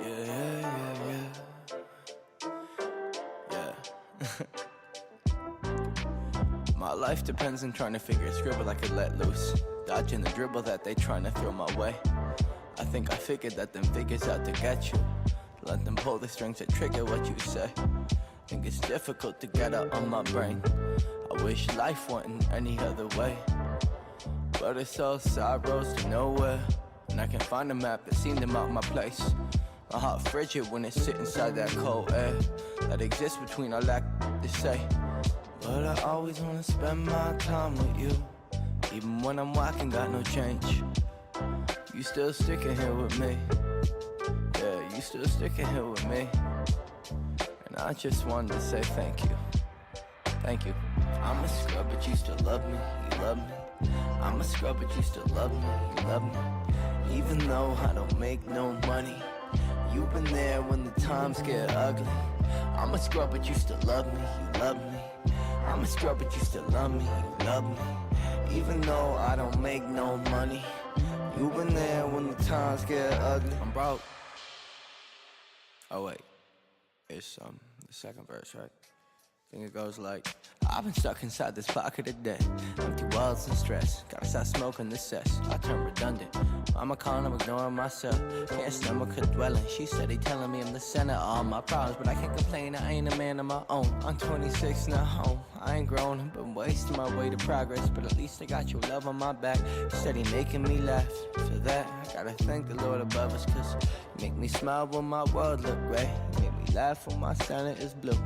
Yeah. My life depends on trying to figure a scribble I could let loose, dodging the dribble that they trying to throw my way. I think I figured that them figures out to get you. Let them pull the strings that trigger what you say. Think it's difficult to get out on my brain. I wish life wasn't any other way, but it's all side roads to nowhere. And I can find a map that seemed to mark my place. My heart frigid when it sits inside that cold air that exists between our lack to say. But I always wanna spend my time with you, even when I'm walking, got no change. You still sticking here with me. Yeah, you still sticking here with me. And I just wanted to say thank you. Thank you. I'm a scrub, but you still love me. You love me. I'm a scrub, but you still love me. You love me. Even though I don't make no money, you've been there when the times get ugly. I'm a scrub, but you still love me. You love me. I'm a scrub, but you still love me. You love me. Even though I don't make no money, you've been there when the times get ugly. I'm broke. Oh wait, it's the second verse, right? I think it goes like, I've been stuck inside this pocket of debt, empty walls and stress. Gotta stop smoking this cess. I turn redundant. I'm ignoring myself. Can't stomach her dwelling. She steady telling me I'm the center of all my problems, but I can't complain. I ain't a man of my own. I'm 26, not home. I ain't grown. I've been wasting my way to progress, but at least I got your love on my back, steady making me laugh. For that, I gotta thank the Lord above us, cause you make me smile when my world look gray. You make me laugh when my center is blue.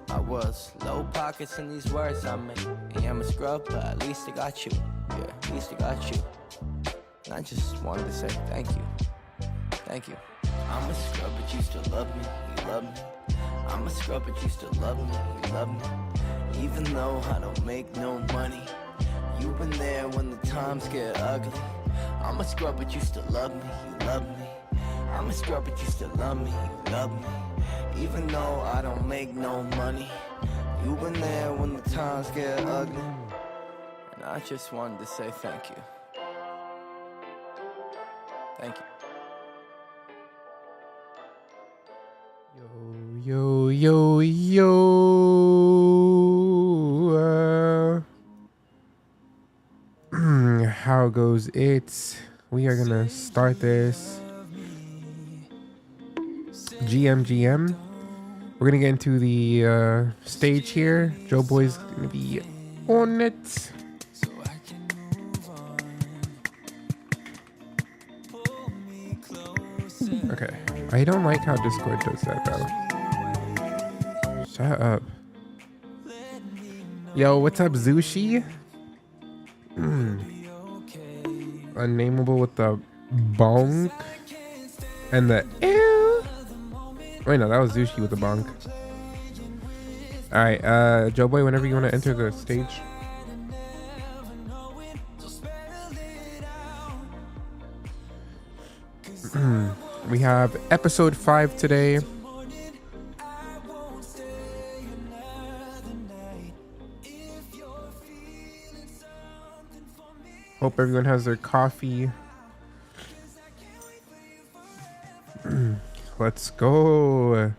My world's low pockets in these words I make. Yeah, I'm a scrub, but at least I got you. Yeah, at least I got you. And I just wanted to say thank you. Thank you. I'm a scrub, but you still love me. You love me. I'm a scrub, but you still love me. You love me. Even though I don't make no money, you've been there when the times get ugly. I'm a scrub, but you still love me. You love me. I'm a scrub, but you still love me. You love me. Even though I don't make no money, you've been there when the times get ugly. And I just wanted to say thank you. Thank you. Yo, yo, yo. How goes it? We are gonna start this. GM. We're gonna get into the stage here. Joe Boy's gonna be on it. Okay. I don't like how Discord does that though. Shut up. Yo, what's up, Zushi? Unnameable with the bonk and the ew. Wait, no, that was Zushi with the bonk. Alright, Joe Boy, whenever you want to enter the stage. We have episode 5 today. Hope everyone has their coffee. Let's go.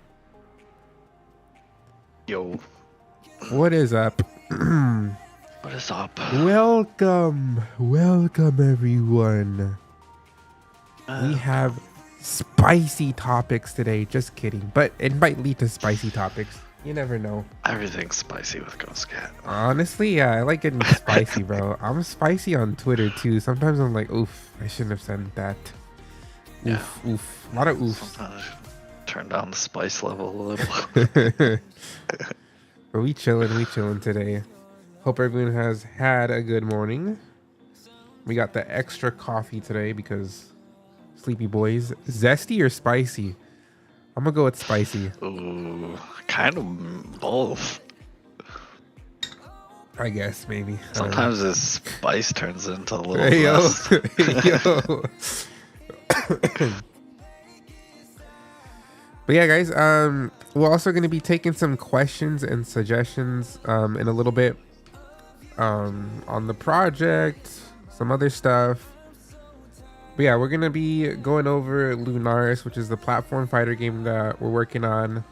Yo. What is up? What is up? Welcome everyone. We have spicy topics today. Just kidding, but it might lead to spicy topics. You never know. Everything's spicy with Ghost Cat. Honestly, yeah, I like getting spicy, bro. I'm spicy on Twitter too. Sometimes I'm like, oof, I shouldn't have said that. Oof, yeah. Oof. A lot of oofs. Sometimes turn down the spice level a little. But we chilling today. Hope everyone has had a good morning. We got the extra coffee today because sleepy boys. Zesty or spicy? I'm gonna go with spicy. Ooh, kind of both. I guess maybe. Sometimes this spice turns into a little hey, less. yo. But yeah, guys, we're also going to be taking some questions and suggestions in a little bit on the project, some other stuff. But But yeah, we're gonna be going over Lunaris, which is the platform fighter game that we're working on.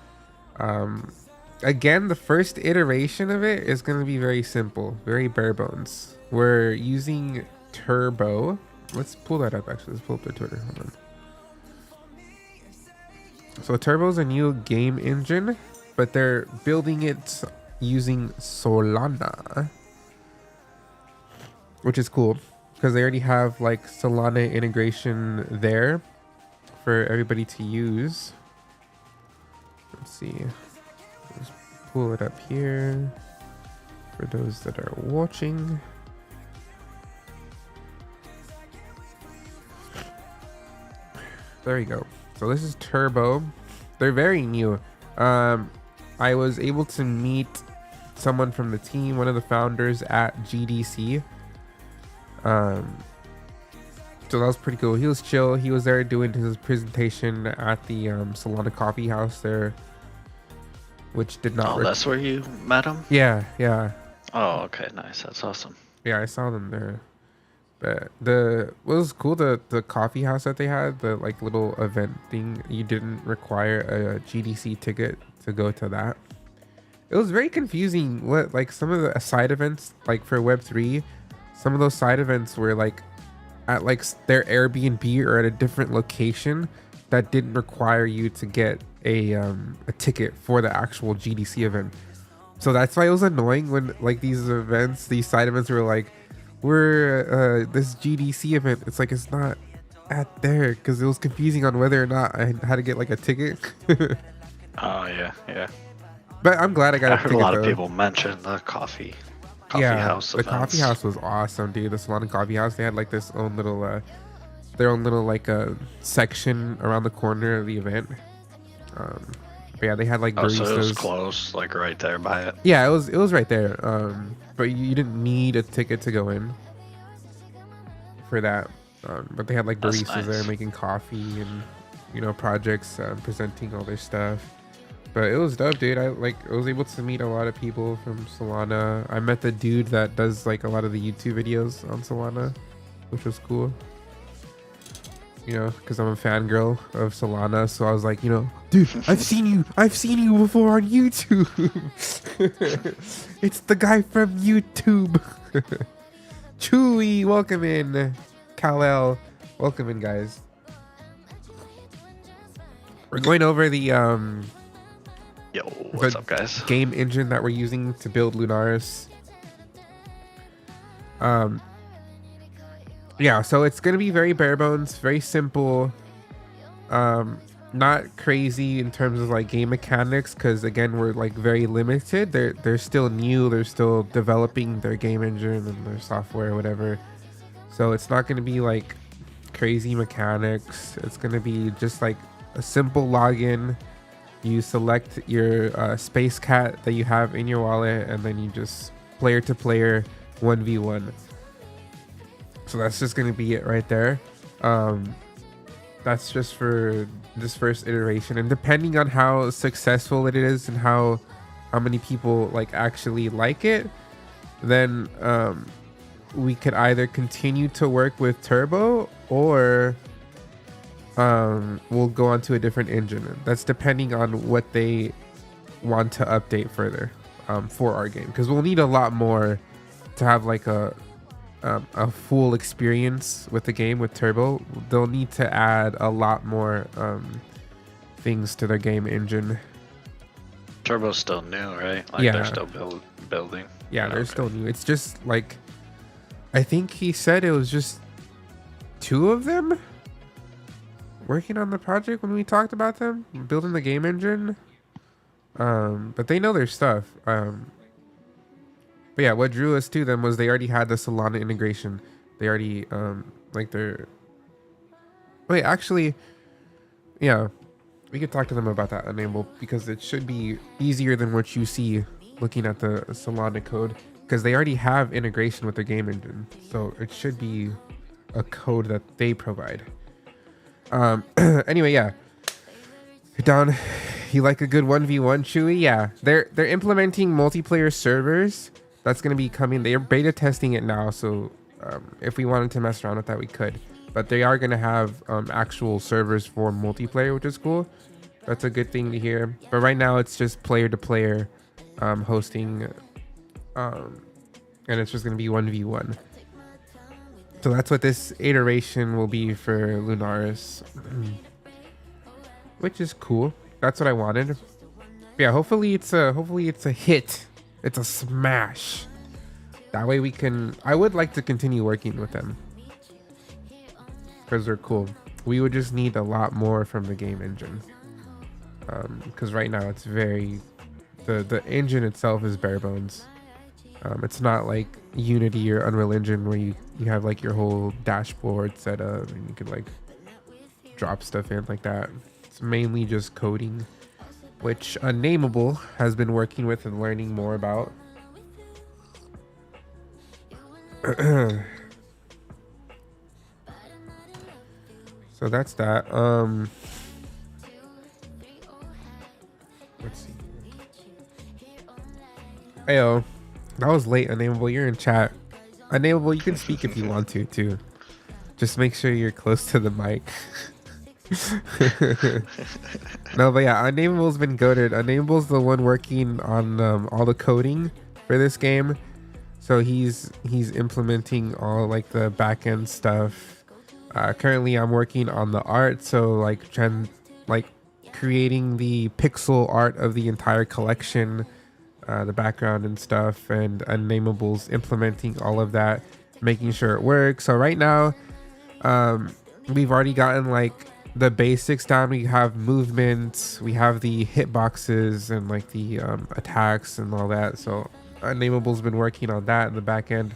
Again, the first iteration of it is gonna be very simple, very bare bones. We're using Turbo. Let's pull that up. Actually, let's pull up their Twitter. Hold on. So Turbo's a new game engine, but they're building it using Solana, which is cool because they already have like Solana integration there for everybody to use. Let's see. Let's pull it up here for those that are watching. There you go. So this is Turbo. They're very new. I was able to meet someone from the team, one of the founders at GDC. So that was pretty cool. He was chill. He was there doing his presentation at the Solana Coffee House there, which did not. Oh, that's where you met him? Yeah, yeah. Oh, okay, nice. That's awesome. Yeah, I saw them there. But what was cool, the coffee house that they had, the like little event thing, you didn't require a GDC ticket to go to that. It was very confusing what like some of the side events, like for Web3, some of those side events were like at like their Airbnb or at a different location that didn't require you to get a ticket for the actual GDC event. So that's why it was annoying when like these events, these side events were like, we're this GDC event. It's like it's not at there because it was confusing on whether or not I had to get like a ticket. Oh yeah, yeah. But I'm glad I got I a heard ticket. a lot Though. of people mention the coffee house. The coffee house was awesome, dude. The Solana Coffee House. They had like this own little, their own little like section around the corner of the event. But yeah, they had like baristas. So it was close, like right there by it. Yeah, it was right there. But you didn't need a ticket to go in for that. But they had like baristas there making coffee and projects, presenting all their stuff. But it was dope, dude. I was able to meet a lot of people from Solana. I met the dude that does like a lot of the YouTube videos on Solana, which was cool. Because I'm a fangirl of Solana, so I was like, dude, I've seen you before on YouTube. It's the guy from YouTube. Chewy, welcome in. Kal-El, welcome in, guys. We're going over the Yo, what's up, guys? Game engine that we're using to build Lunaris. Yeah, so it's gonna be very bare bones, very simple, not crazy in terms of like game mechanics, because again we're like very limited. They're still new, they're still developing their game engine and their software, whatever. So it's not gonna be like crazy mechanics. It's gonna be just like a simple login. You select your space cat that you have in your wallet, and then you just player to player 1v1. So that's just gonna be it right there. That's just for this first iteration, and depending on how successful it is and how many people like actually like it, then we could either continue to work with Turbo or we'll go on to a different engine. That's depending on what they want to update further for our game, because we'll need a lot more to have like a full experience with the game with Turbo. They'll need to add a lot more things to their game engine. Turbo's still new, right? Like Yeah. they're still building. Yeah, they're still new. It's just like, I think he said it was just 2 of them working on the project when we talked about them building the game engine. But they know their stuff. But yeah, what drew us to them was they already had the Solana integration. They already like their. Wait, actually, yeah, we could talk to them about that enable, because it should be easier than what you see looking at the Solana code, because they already have integration with their game engine. So it should be a code that they provide. Anyway, yeah. Don, you like a good 1v1, Chewy? Yeah, they're implementing multiplayer servers. That's going to be coming. They're beta testing it now, so if we wanted to mess around with that, we could. but they are going to have actual servers for multiplayer, which is cool. That's a good thing to hear. But right now it's just player to player hosting, and it's just going to be 1v1. So that's what this iteration will be for Lunaris, which is cool. That's what I wanted. But yeah, hopefully it's a hit. It's a smash. That way we can. I would like to continue working with them because they're cool. We would just need a lot more from the game engine, because right now it's very. The engine itself is bare bones. It's not like Unity or Unreal Engine where you have like your whole dashboard set up and you can like drop stuff in like that. It's mainly just coding, which Unnameable has been working with and learning more about. So that's that. Let's see. Heyo. That was late, Unnameable. You're in chat. Unnameable, you can speak if you want to, too. Just make sure you're close to the mic. No, but yeah, Unnamable's been goated. Unnamable's the one working on all the coding for this game. So he's implementing all like the back end stuff. Currently, I'm working on the art. So like creating the pixel art of the entire collection. The background and stuff, and Unnamable's implementing all of that, making sure it works. So right now we've already gotten like the basics down. We have movements, we have the hitboxes and like the attacks and all that. So Unnamable's been working on that in the back end.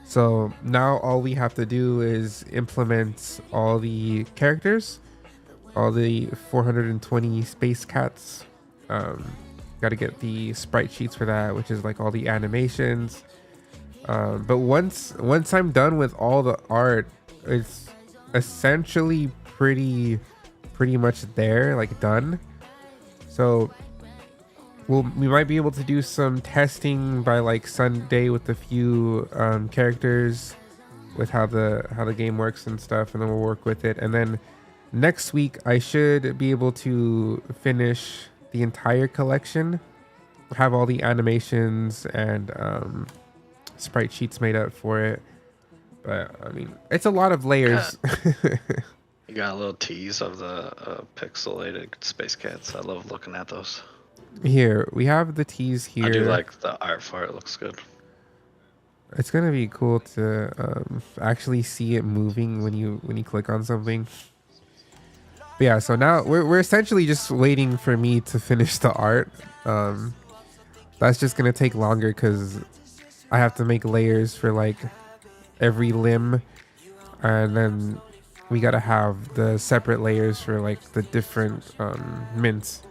So now all we have to do is implement all the characters, all the 420 space cats. Got to get the sprite sheets for that, which is like all the animations. But once I'm done with all the art, it's essentially pretty much there, like done. So we might be able to do some testing by like Sunday with a few characters, with how the game works and stuff, and then we'll work with it. And then next week I should be able to finish the entire collection, have all the animations and sprite sheets made up for it. But I mean, it's a lot of layers. You got a little tease of the pixelated space cats. I love looking at those. Here we have the tease here. I do like the art for it. It looks good. It's gonna be cool to actually see it moving when you click on something. But yeah, so now we're essentially just waiting for me to finish the art. That's just gonna take longer because I have to make layers for like every limb, and then we gotta have the separate layers for like the different mints.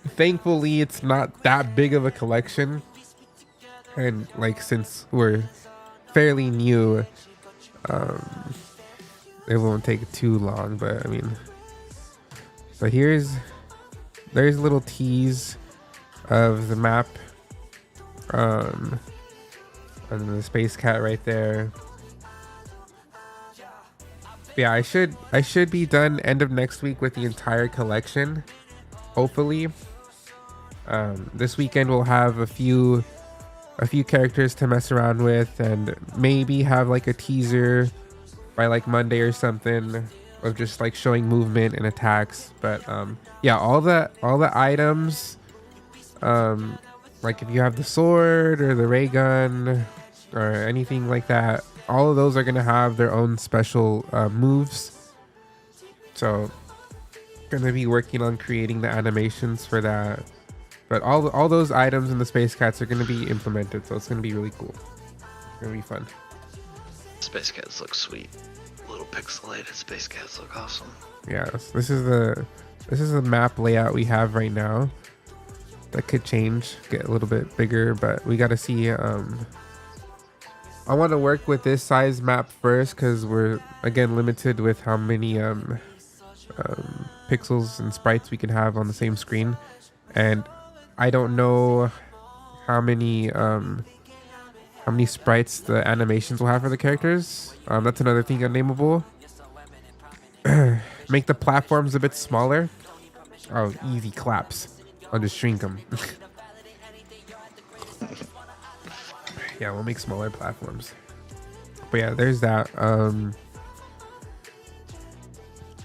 Thankfully, it's not that big of a collection, and like since we're fairly new, it won't take too long. But I mean. So there's a little tease of the map, and the space cat right there. Yeah, I should be done end of next week with the entire collection, hopefully. This weekend we'll have a few characters to mess around with, and maybe have like a teaser by like Monday or something, of just like showing movement and attacks. But yeah, all the items, like if you have the sword or the ray gun or anything like that, all of those are gonna have their own special moves. So gonna be working on creating the animations for that. But all those items in the space cats are gonna be implemented, so it's gonna be really cool. It's gonna be fun. Space cats look sweet. Little pixelated space cats look awesome. Yes, this is the map layout we have right now. That could change, get a little bit bigger, but we got to see. I want to work with this size map first because we're again limited with how many pixels and sprites we can have on the same screen, and I don't know how many sprites the animations will have for the characters. That's another thing Unnameable make the platforms a bit smaller. Oh, easy claps. I'll just shrink them. Yeah, we'll make smaller platforms. But yeah, there's that.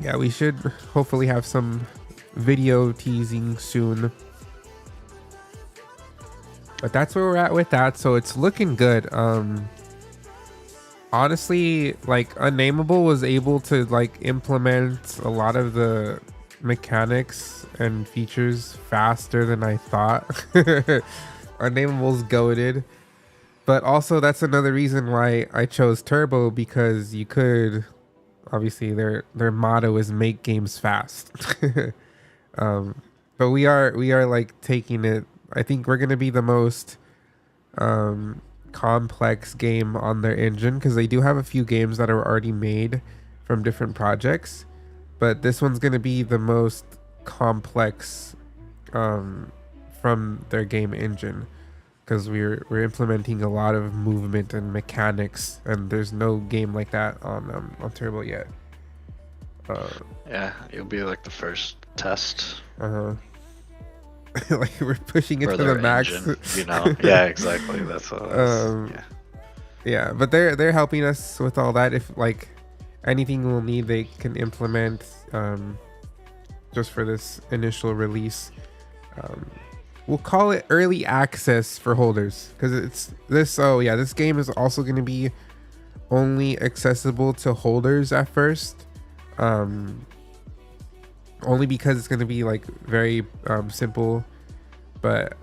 Yeah, we should hopefully have some video teasing soon. But that's where we're at with that. So it's looking good. Honestly, like Unnameable was able to like implement a lot of the mechanics and features faster than I thought. Unnameable's goated. But also that's another reason why I chose Turbo, because you could obviously their motto is make games fast. But we are like taking it. I think we're gonna be the most complex game on their engine, because they do have a few games that are already made from different projects, but this one's gonna be the most complex from their game engine, because we're implementing a lot of movement and mechanics, and there's no game like that on Turbo yet. Yeah, you'll be like the first test. Like we're pushing it for to their the max. engine, you know. Yeah, exactly. That's what it is. Yeah, but they're helping us with all that. If like anything we'll need, they can implement just for this initial release. We'll call it early access for holders, because it's this. Oh yeah, this game is also going to be only accessible to holders at first. Only because it's going to be like very simple, but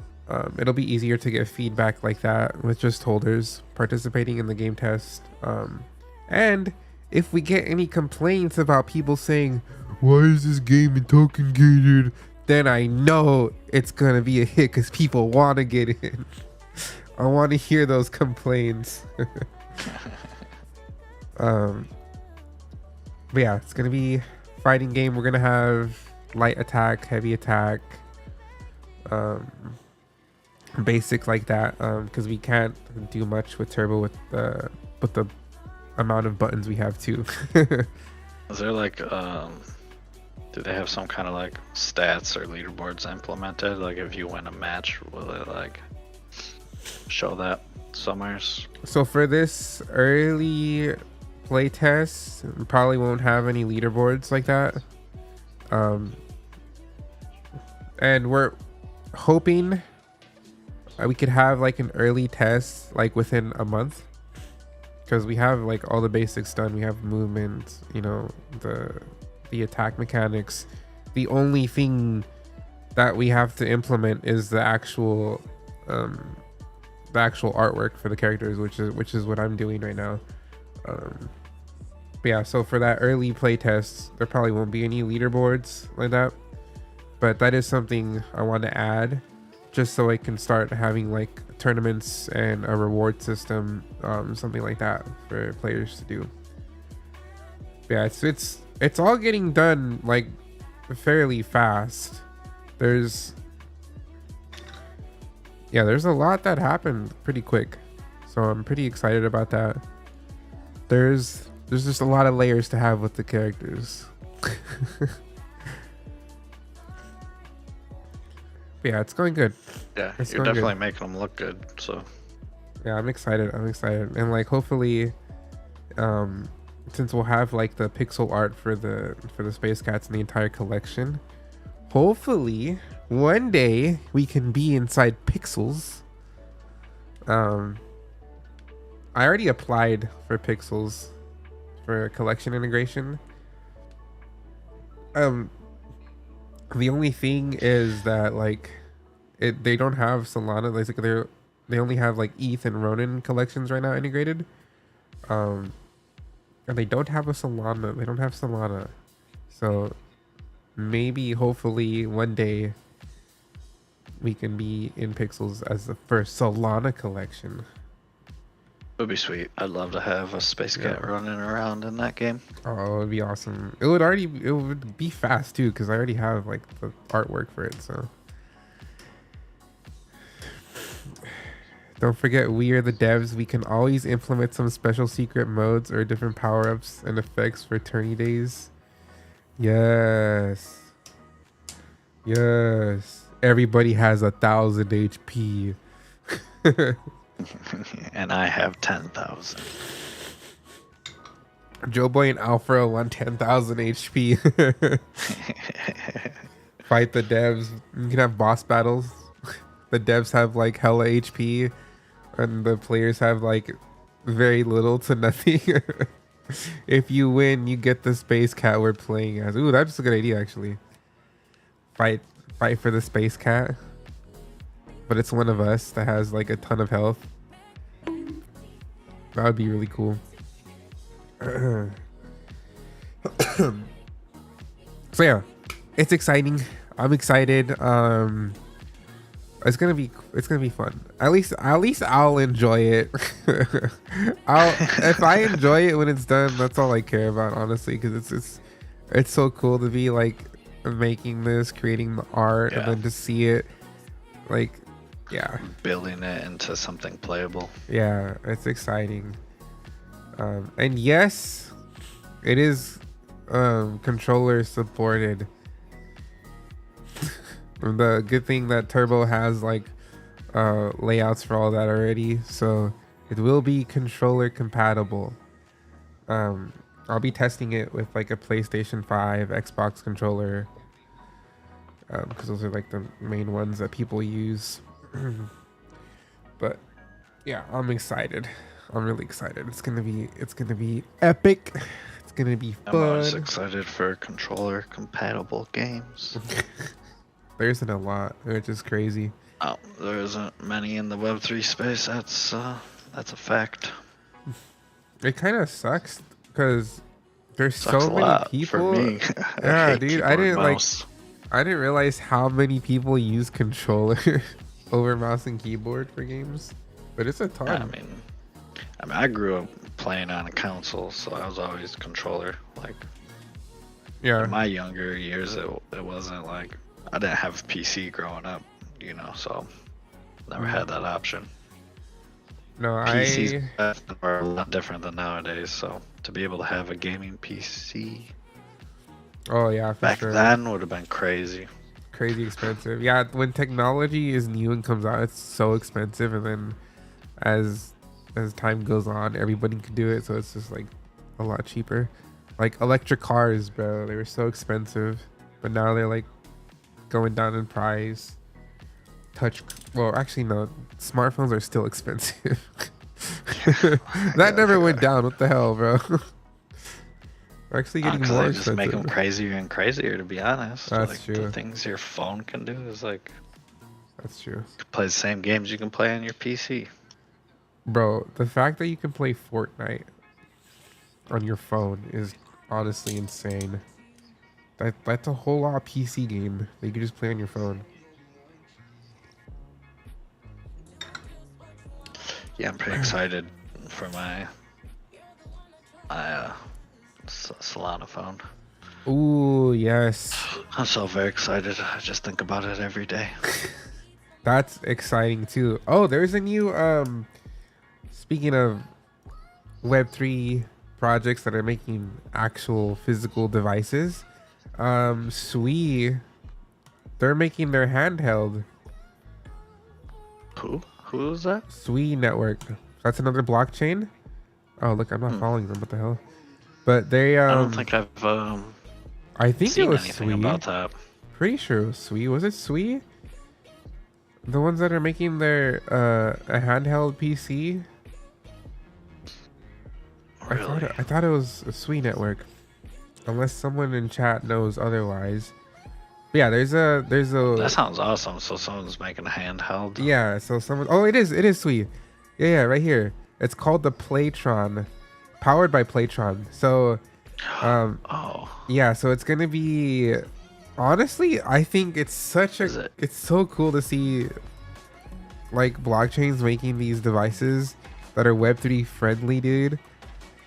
it'll be easier to get feedback like that with just holders participating in the game test. And if we get any complaints about people saying, why is this game in token gated, then I know it's going to be a hit, because people want to get in. I want to hear those complaints. But yeah, it's going to be fighting game. We're gonna have light attack, heavy attack, basic like that, because we can't do much with Turbo with the amount of buttons we have too. Is there like do they have some kind of like stats or leaderboards implemented? Like if you win a match, will it like show that somewheres? So for this early playtest, we probably won't have any leaderboards like that, and we're hoping we could have like an early test like within a month, because we have like all the basics done. We have movement, you know, the attack mechanics. The only thing that we have to implement is the actual artwork for the characters, which is what I'm doing right now. But yeah, so for that early play test, there probably won't be any leaderboards like that, but that is something I want to add, just so I can start having like tournaments and a reward system, something like that for players to do. But yeah, it's all getting done like fairly fast. There's a lot that happened pretty quick, so I'm pretty excited about that. There's just a lot of layers to have with the characters. But yeah, it's going good. Yeah, It's you're going definitely good. making them look good. So Yeah, I'm excited, and like hopefully since we'll have like the pixel art for the space cats and the entire collection, hopefully one day we can be inside Pixels. I already applied for Pixels for collection integration. The only thing is that like they don't have Solana. Like they only have like ETH and Ronin collections right now integrated. And they don't have a Solana. They don't have Solana. So maybe hopefully one day we can be in Pixels as the first Solana collection. it would be sweet. I'd love to have a space cat running around in that game. Oh, it would be awesome. It would be fast too, because I already have like the artwork for it. So don't forget, we are the devs. We can always implement some special secret modes or different power-ups and effects for tourney days. Yes. Yes. Everybody has 1,000 HP. And I have 10,000. Joe Boy and Alfred want 10,000 HP. Fight the devs. You can have boss battles. The devs have like hella HP, and the players have like very little to nothing. If you win, you get the space cat we're playing as. Ooh, that's a good idea actually. Fight for the space cat. But it's one of us that has like a ton of health. That would be really cool. So yeah, it's exciting. I'm excited. It's gonna be fun. At least I'll enjoy it. If I enjoy it when it's done, that's all I care about, honestly, because it's so cool to be like making this, creating the art, and then to see it, like, yeah, building it into something playable. Yeah, it's exciting. And yes, it is controller supported. The good thing that Turbo has like layouts for all that already, so it will be controller compatible. I'll be testing it with like a PlayStation 5, Xbox controller, because those are like the main ones that people use. But yeah, I'm excited. I'm really excited. It's gonna be epic. It's gonna be fun. I'm always excited for controller compatible games. There isn't a lot, which is crazy. Oh, there isn't many in the Web3 space. That's a fact. It kind of sucks because there's Sucks so a many lot people. for me. Yeah, dude, I mouse. didn't realize how many people use controller over mouse and keyboard for games, but it's a ton. Yeah, I mean, I grew up playing on a console, so I was always controller. Like, Yeah, in my younger years, it wasn't like I didn't have a PC growing up, you know, so never had that option. no, PCs are a lot different than nowadays, so to be able to have a gaming PC Oh yeah, for back sure. then would have been crazy. Crazy expensive. Yeah, when technology is new and comes out, it's so expensive, and then as time goes on, everybody can do it, so it's just like a lot cheaper. Like electric cars, bro, they were so expensive, but now they're like going down in price. Well, actually no, smartphones are still expensive. That never went down. What the hell, bro? We're actually getting more They expensive. just make them crazier and crazier, to be honest. That's like, true. The things your phone can do is like, That's true. you can play the same games you can play on your PC. Bro, the fact that you can play Fortnite on your phone is honestly insane. That's a whole lot of PC game that you can just play on your phone. Yeah, I'm pretty excited for my Solana phone. Ooh, yes. I'm so very excited. I just think about it every day. That's exciting too. Oh, there's a new speaking of Web3 projects that are making actual physical devices. Sui, they're making their handheld. Who is that? Sui network. That's another blockchain. Oh, look, I'm not following them. What the hell? But they I don't think I've I think it seen was anything Sui. about that. Pretty sure it was Sui. Was it Sui? The ones that are making their a handheld PC. Really? I thought it was a Sui network. Unless someone in chat knows otherwise. But yeah, there's a That sounds awesome. So someone's making a handheld. yeah, so someone it is Sui. Yeah, right here. It's called the Playtron. Powered by Playtron. So Oh. yeah, so it's gonna be honestly, I think it's it's so cool to see like blockchains making these devices that are Web3 friendly, dude.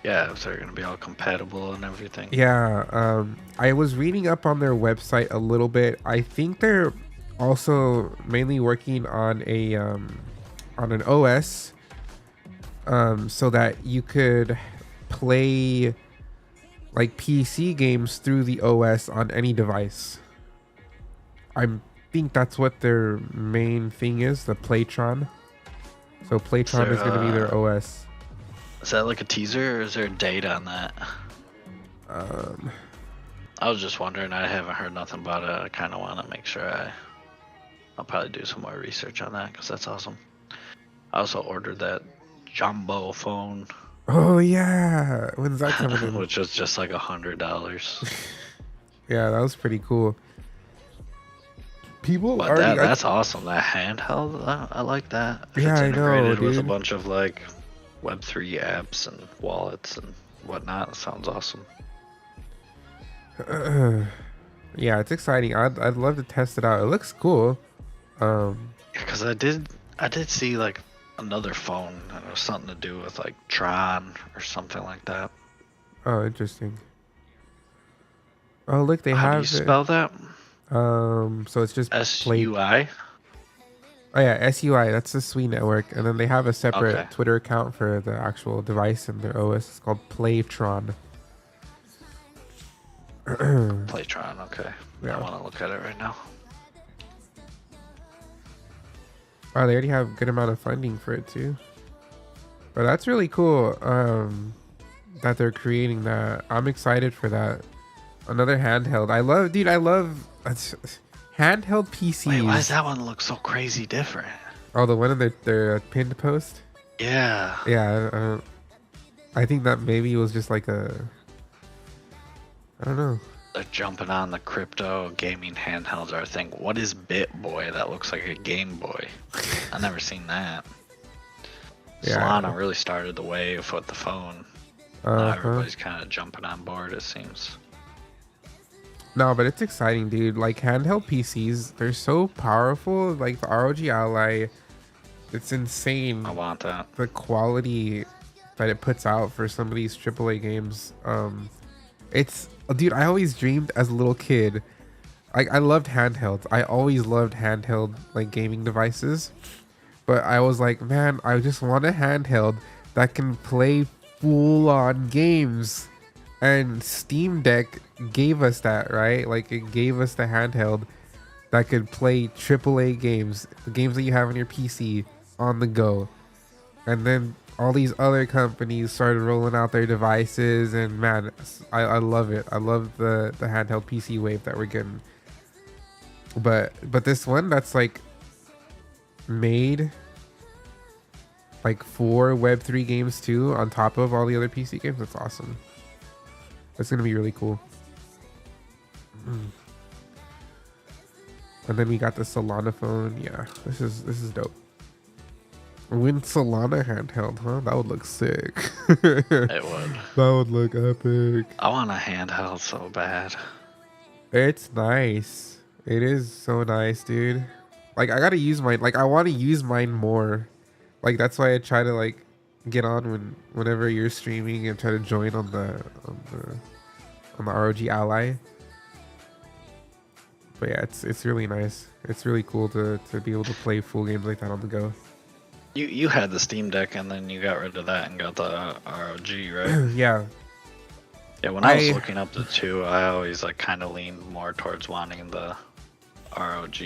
Yeah, if they're gonna be all compatible and everything. Yeah, I was reading up on their website a little bit. I think they're also mainly working on an OS, so that you could play like PC games through the OS on any device. I think that's what their main thing is, the Playtron. So Playtron is going to be their OS. Is that like a teaser, or is there a date on that? I was just wondering. I haven't heard nothing about it. I kind of want to make sure I'll probably do some more research on that because that's awesome. I also ordered that jumbo phone. Oh yeah, when's that coming in? Which was just like $100. Yeah, that was pretty cool. People But already that's awesome. That handheld, I like that. If Yeah, it's I know, integrated with a dude. bunch of like Web3 apps and wallets and whatnot, it sounds awesome. Yeah, it's exciting. I'd love to test it out. It looks cool. Because I did see like another phone and it was something to do with like Tron or something like that. Oh, interesting. Oh, look, they How do have you spell that? so it's just SUI? Oh yeah, SUI. That's the Sui network, and then they have a separate Okay. Twitter account for the actual device and their OS. It's called Playtron. Playtron, okay. Yeah. I want to look at it right now. Oh, they already have a good amount of funding for it too. But that's really cool. That they're creating that. I'm excited for that. Another handheld. I love handheld PCs. Wait, why does that one look so crazy different? Oh, the one in their pinned post. Yeah. Yeah, I think that maybe it was just like I don't know. They're jumping on the crypto gaming handhelds are a thing. What is BitBoy? That looks like a Game Boy. I've never seen that. Yeah. Solana really started the wave with the phone. Now everybody's kind of jumping on board, it seems. No, but it's exciting, dude. Like handheld PCs, they're so powerful. Like the ROG Ally, it's insane. I want that. The quality that it puts out for some of these AAA games. Dude, I always dreamed as a little kid. Like I loved handhelds. I always loved handheld like gaming devices. But I was like, man, I just want a handheld that can play full on games. And Steam Deck gave us that, right? Like it gave us the handheld that could play AAA games, the games that you have on your PC on the go. And then all these other companies started rolling out their devices, and man, I love it. I love the handheld PC wave that we're getting. But this one that's like made like 4 Web3 games too on top of all the other PC games, that's awesome. That's gonna be really cool. And then we got the Solana phone. Yeah, this is dope. Win Solana handheld, huh? That would look sick. It would. That would look epic. I want a handheld so bad. It's nice. It is so nice, dude. Like I gotta use mine. Like I want to use mine more. Like that's why I try to like get on whenever you're streaming and try to join on the ROG Ally. But yeah, it's really nice. It's really cool to be able to play full games like that on the go. You had the Steam Deck and then you got rid of that and got the ROG, right? Yeah. Yeah, when I was looking up the two, I always like kind of leaned more towards wanting the ROG.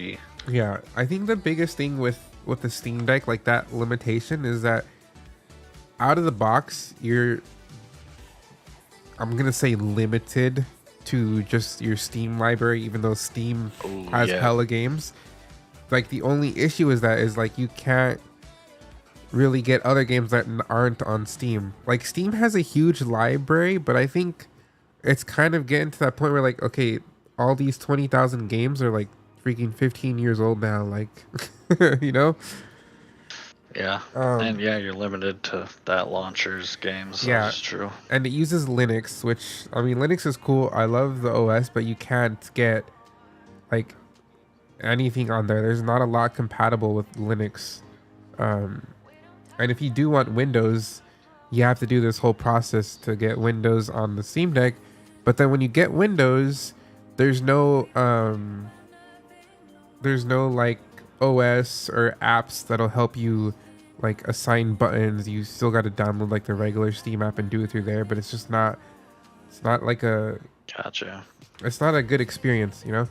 Yeah, I think the biggest thing with the Steam Deck, like that limitation, is that out of the box, I'm gonna say limited to just your Steam library, even though Steam has hella games. Like the only issue is like you can't really get other games that aren't on Steam. Like Steam has a huge library, but I think it's kind of getting to that point where like, okay, all these 20,000 games are like freaking 15 years old now, like you know. Yeah, and yeah, you're limited to that launcher's games. Yeah, that's true. And it uses Linux, which I mean, Linux is cool. I love the OS, but you can't get like anything on there. There's not a lot compatible with Linux. And if you do want Windows, you have to do this whole process to get Windows on the Steam Deck. But then when you get Windows, there's no like OS or apps that'll help you like assign buttons. You still got to download like the regular Steam app and do it through there, but it's just not It's not like a Gotcha. it's not a good experience, you know.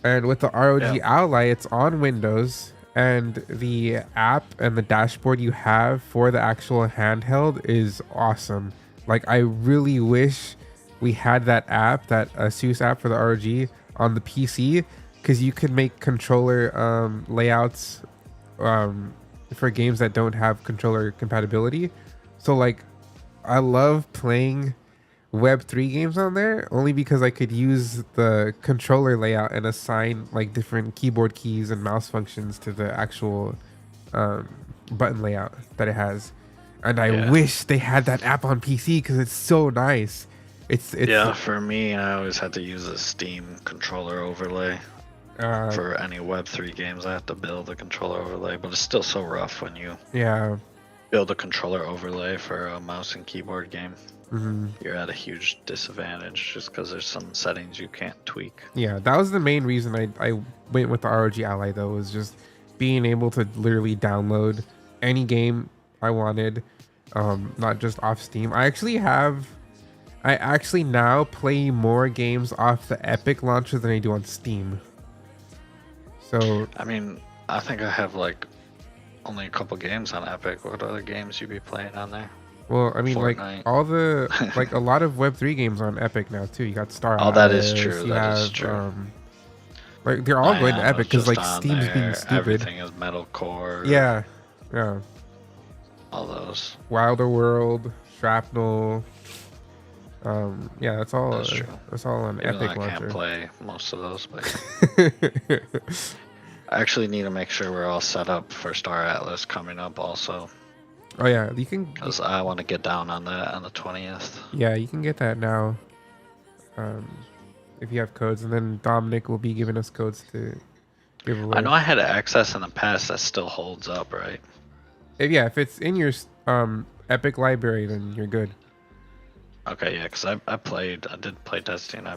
And with the ROG Ally, it's on Windows, and the app and the dashboard you have for the actual handheld is awesome. Like, I really wish we had that app, that ASUS app for the ROG on the PC, because you could make controller layouts for games that don't have controller compatibility. So like, I love playing Web3 games on there only because I could use the controller layout and assign like different keyboard keys and mouse functions to the actual button layout that it has. And I wish they had that app on PC because it's so nice. It's yeah, for me, I always had to use a Steam controller overlay. For any Web3 games, I have to build a controller overlay, but it's still so rough when you build a controller overlay for a mouse and keyboard game. You're at a huge disadvantage just because there's some settings you can't tweak. Yeah, that was the main reason I went with the ROG Ally, though, was just being able to literally download any game I wanted, not just off Steam. I actually now play more games off the Epic launcher than I do on Steam. So I mean, I think I have like only a couple games on Epic. What other games you be playing on there? well, I mean, Fortnite. like all the like a lot of Web3 games are on Epic now too. You got Star. Oh, that is true. You That is have, true. like they're all going to I Epic was because like just on Steam's there. being stupid. Everything is metalcore. Yeah. All those. Wilder World, Shrapnel. Yeah, that's all. That's true. That's all on Even though Epic I launcher. can't play most of those, but I actually need to make sure we're all set up for Star Atlas coming up also, Oh yeah, you can. because I want to get down on that on the 20th. Yeah, you can get that now. If you have codes, and then Dominic will be giving us codes to give away. I know I had access in the past. That still holds up, right? If it's in your Epic library, then you're good. Okay, yeah, because I did play testing. I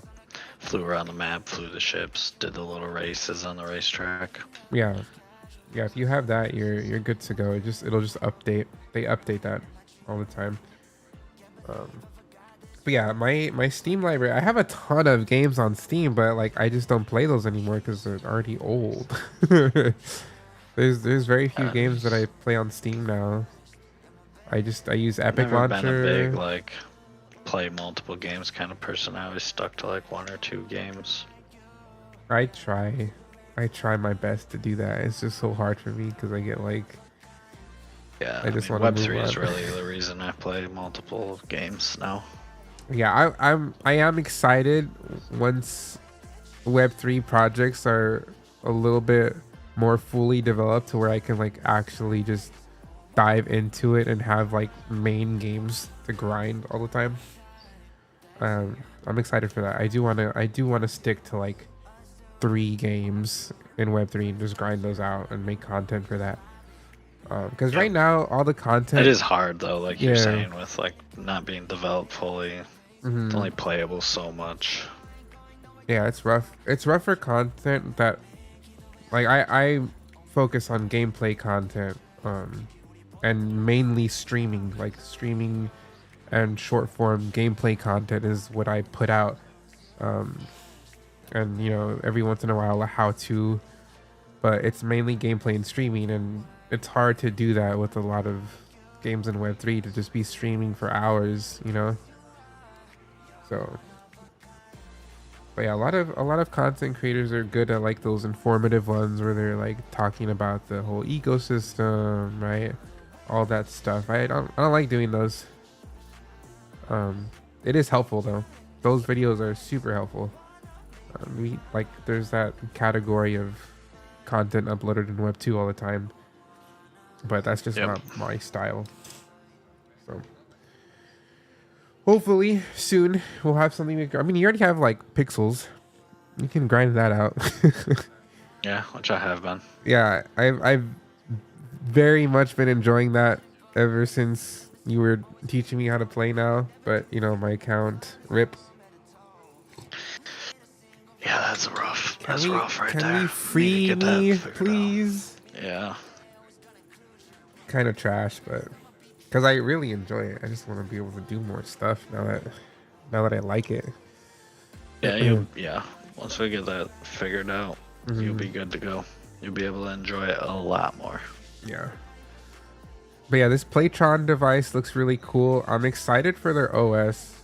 flew around the map, flew the ships, did the little races on the racetrack. Yeah, if you have that, you're good to go. It'll just update. They update that all the time. But yeah, my Steam library, I have a ton of games on Steam, but like I just don't play those anymore because they're already old. There's very few games that I play on Steam now. I use Epic Never Launcher. been a big like play multiple games kind of person. I always stuck to like one or two games. I try my best to do that. It's just so hard for me because I get like. Yeah, I just mean, want to Web3 move is on. really the reason I play multiple games now. Yeah, I am excited once Web3 projects are a little bit more fully developed to where I can like actually just dive into it and have like main games to grind all the time. I'm excited for that. I do want to stick to like 3 games in Web3 and just grind those out and make content for that. Because right now all the content, It is hard though, like you're Yeah. saying, with like not being developed fully. Mhm. It's only playable so much. Yeah, it's rough. It's rough for content that, like, I focus on gameplay content, and mainly streaming. Like streaming and short form gameplay content is what I put out. And you know, every once in a while a how to, but it's mainly gameplay and streaming, and it's hard to do that with a lot of games in Web3 to just be streaming for hours, you know. So, but yeah, a lot of content creators are good at like those informative ones where they're like talking about the whole ecosystem, right? All that stuff. I don't like doing those. It is helpful though. Those videos are super helpful. There's that category of content uploaded in Web 2 all the time, but that's just Yep. not my style. So. Hopefully soon we'll have something. I mean, you already have like pixels. You can grind that out. Yeah, which I have been. Yeah, I've very much been enjoying that ever since you were teaching me how to play now. But you know, my account rip. Yeah, that's rough. That's Can we- rough right can there. we Need free to get that me, figured out. please? Yeah. Kind of trash, but because I really enjoy it. I just want to be able to do more stuff now that now that I like it. Yeah. Once we get that figured out, you'll Mm-hmm. be good to go. You'll be able to enjoy it a lot more. Yeah. But yeah, this Playtron device looks really cool. I'm excited for their OS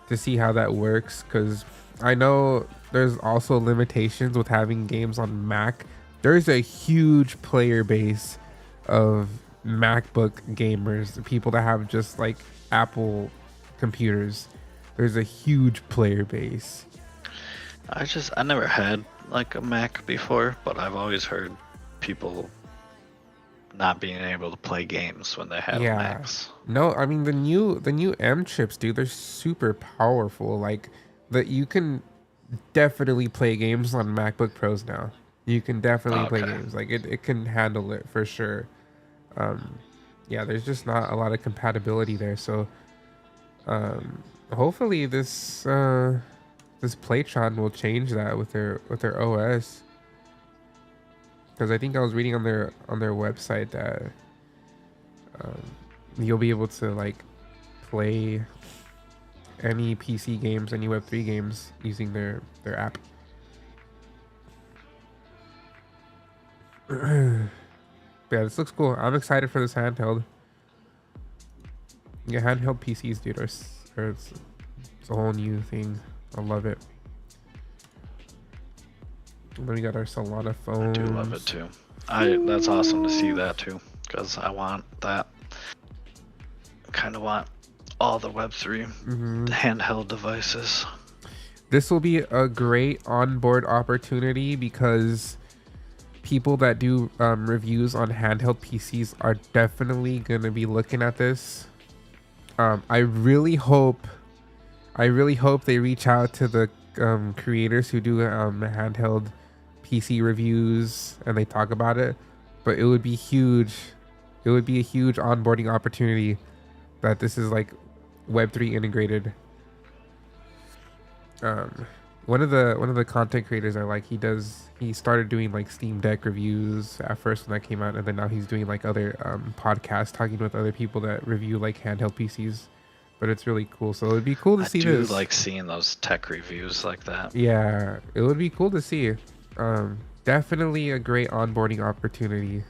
to see how that works, because I know there's also limitations with having games on Mac. There's a huge player base of MacBook gamers, people that have just like Apple computers. There's a huge player base. I never had like a Mac before, but I've always heard people not being able to play games when they have Yeah. Macs. No, I mean the new M chips, dude, they're super powerful. Like that you can definitely play games on MacBook Pros now. You can definitely play Okay. games. Like it can handle it for sure. Yeah, there's just not a lot of compatibility there. So hopefully this this Playtron will change that with their OS. Because I think I was reading on their website that you'll be able to like play any PC games, any Web3 games using their app. Yeah, this looks cool. I'm excited for this handheld. Yeah, handheld PCs, dude, it's a whole new thing. I love it. And then we got our Solana phones. I do love it too. That's awesome to see that too, because I want that. Kind of want all the Web3 handheld devices. This will be a great onboard opportunity because people that do reviews on handheld PCs are definitely going to be looking at this. I really hope they reach out to the creators who do handheld PC reviews and they talk about it. But it would be huge. It would be a huge onboarding opportunity that this is like Web3 integrated. One of the content creators I like, he started doing like Steam Deck reviews at first when that came out, and then now he's doing like other podcasts talking with other people that review like handheld PCs. But it's really cool, so it would be cool to see I do this. like seeing those tech reviews like that. Yeah, it would be cool to see. Definitely a great onboarding opportunity.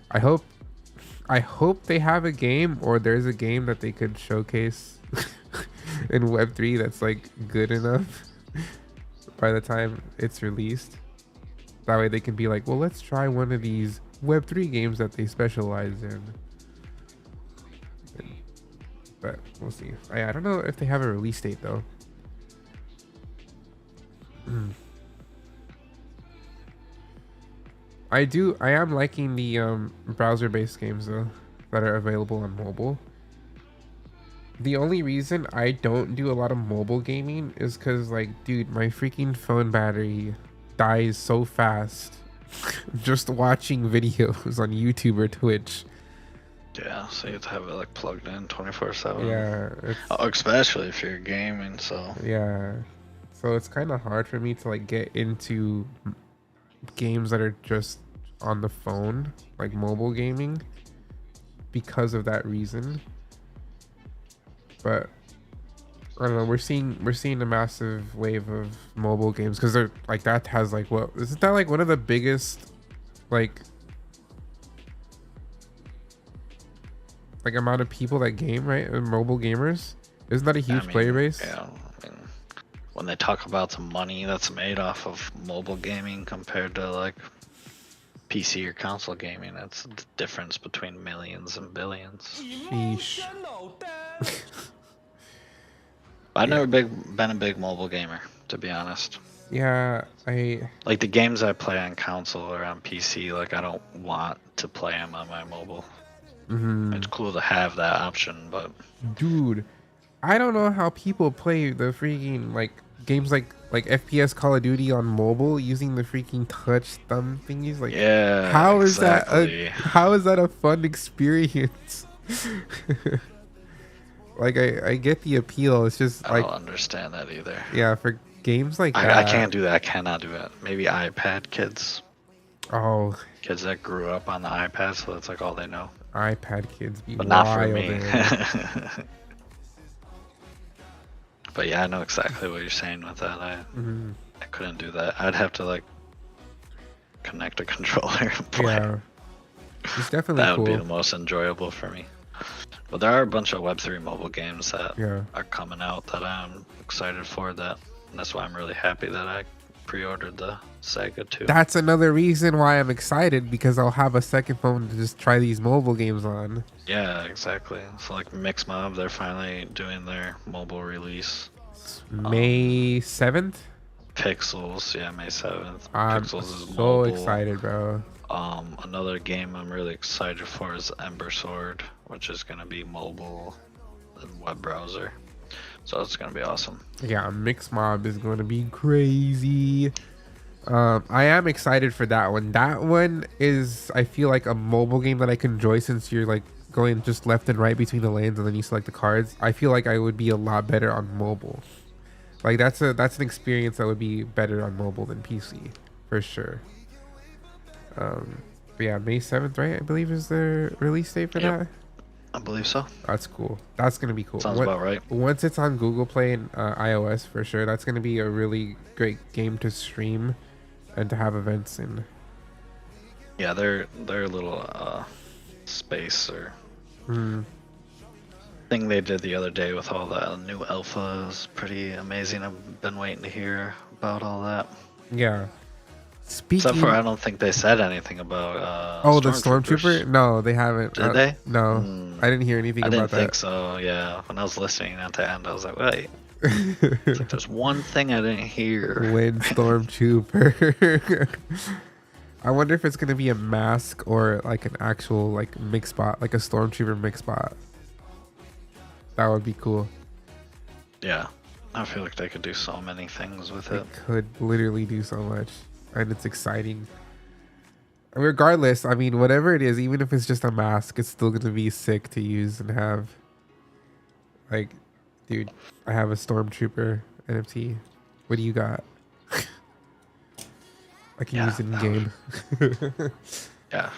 I hope they have a game, or there's a game that they could showcase in Web3 that's like good enough by the time it's released. That way they can be like, well, let's try one of these Web3 games that they specialize in. But we'll see. I don't know if they have a release date though. I am liking the browser-based games though that are available on mobile. The only reason I don't do a lot of mobile gaming is because, like, dude, my freaking phone battery dies so fast just watching videos on YouTube or Twitch. Yeah, so you have to have it like plugged in 24/7. Yeah, Especially if you're gaming. So yeah, so it's kind of hard for me to like get into games that are just on the phone, like mobile gaming, because of that reason. But I don't know, we're seeing a massive wave of mobile games because they're like, that has like, what isn't that like one of the biggest like amount of people that game, right? Mobile gamers, isn't that a huge player base? Yeah, I mean, when they talk about the money that's made off of mobile gaming compared to like PC or console gaming, that's the difference between millions and billions. Sheesh. I've never been a big mobile gamer, to be honest. Yeah, Like the games I play on console or on PC, like I don't want to play them on my mobile. It's cool to have that option, but dude, I don't know how people play the freaking like games like FPS Call of Duty on mobile using the freaking touch thumb thingies. Like, yeah, how is exactly. how is that a fun experience? Like, I get the appeal. It's just I like, don't understand that either. yeah, for games like that, I can't do that. I cannot do it. Maybe iPad kids. Oh, Kids that grew up on the iPad, so that's like all they know. iPad kids be But not for wild, me. man. But yeah, I know exactly what you're saying with that. I couldn't do that. I'd have to like connect a controller and play. Yeah, it's definitely That would be cool. the most enjoyable for me. But there are a bunch of Web3 mobile games that are coming out that I'm excited for. And that's why I'm really happy that I pre-ordered the Sega 2. That's another reason why I'm excited, because I'll have a second phone to just try these mobile games on. Yeah, exactly. So like Mixmob, they're finally doing their mobile release. May 7th? Pixels, yeah, May 7th. I'm Pixels is so mobile. excited, bro. Another game I'm really excited for is Ember Sword, which is going to be mobile and web browser. So it's going to be awesome. Yeah, Mixmob is going to be crazy. I am excited for that one. That one is, I feel like, a mobile game that I can enjoy, since you're like going just left and right between the lanes and then you select the cards. I feel like I would be a lot better on mobile. Like that's an experience that would be better on mobile than PC for sure. But yeah, May 7th, right? I believe is the release date for that. I believe so. That's cool. That's gonna be cool. Sounds about right. Once it's on Google Play and iOS for sure, that's gonna be a really great game to stream and to have events in. Yeah, their little space or thing they did the other day with all the new alpha is pretty amazing. I've been waiting to hear about all that. Yeah. Speaking. Except for I don't think they said anything about the Stormtrooper? No, they haven't. Did they? No, I didn't hear anything I about didn't think so. Yeah, when I was listening at the end, I was like, wait. It's like, there's one thing I didn't hear. When Stormtrooper. I wonder if it's gonna be a mask or like an actual like mix bot, like a Stormtrooper mix bot. That would be cool. Yeah, I feel like they could do so many things with it. They could literally do so much, and it's exciting. Regardless, I mean, whatever it is, even if it's just a mask, it's still gonna be sick to use and have. Like, dude, I have a Stormtrooper NFT. What do you got? I can use it in game. Yeah.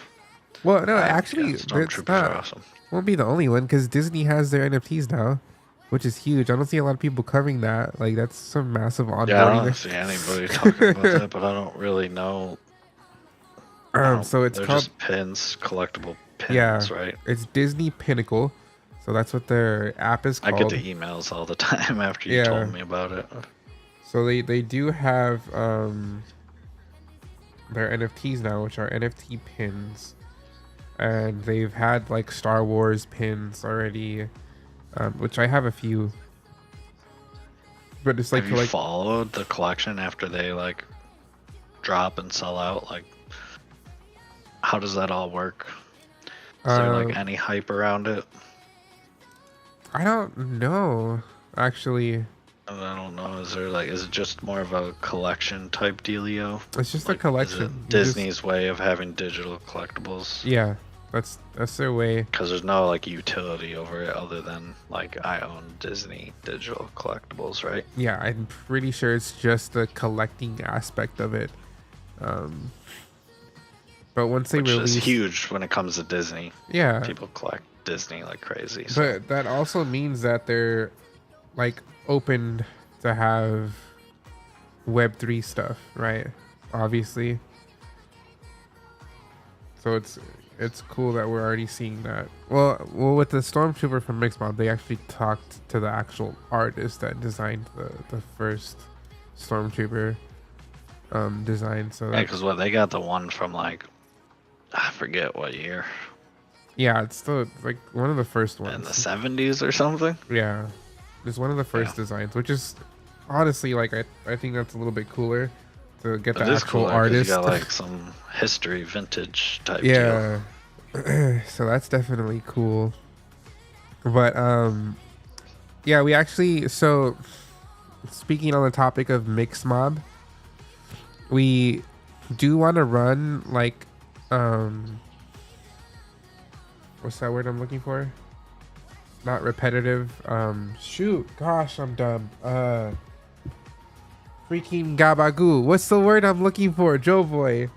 Well, no, actually, it's Stormtroopers not. are awesome. Won't be the only one, because Disney has their NFTs now, which is huge. I don't see a lot of people covering that. Like, that's some massive onboarding. Yeah, I don't see anybody talking about that, but I don't really know. So it's they're called just pins, collectible pins, right? It's Disney Pinnacle, so that's what their app is called. I get the emails all the time after you told me about it. So they do have their NFTs now, which are NFT pins, and they've had like Star Wars pins already, which I have a few. But it's like, have you followed the collection after they like drop and sell out? Like, how does that all work? Is there like any hype around it? I don't know, actually. I don't know. Is it just more of a collection type dealio? It's just like, a collection. Is it Disney's way of having digital collectibles? Yeah, that's their way. Because there's no like utility over it other than like I own Disney digital collectibles, right? Yeah, I'm pretty sure it's just the collecting aspect of it. But once they release, is huge when it comes to Disney. Yeah, people collect Disney like crazy. So. But that also means that they're like open to have Web3 stuff, right? Obviously. So it's cool that we're already seeing that. Well, with the Stormtrooper from Mixmob, they actually talked to the actual artist that designed the first Stormtrooper design. So yeah, because they got the one from like I forget what year. Yeah, it's still like one of the first ones in the 70s or something. Yeah, it's one of the first designs, which is honestly like I think that's a little bit cooler to get the actual artist. You got like some history vintage type deal. So that's definitely cool. But yeah, we actually, so speaking on the topic of Mixmob, we do want to run like what's that word I'm looking for? Not repetitive. Shoot, gosh, I'm dumb. Freaking gabagoo. What's the word I'm looking for, Joe Boy?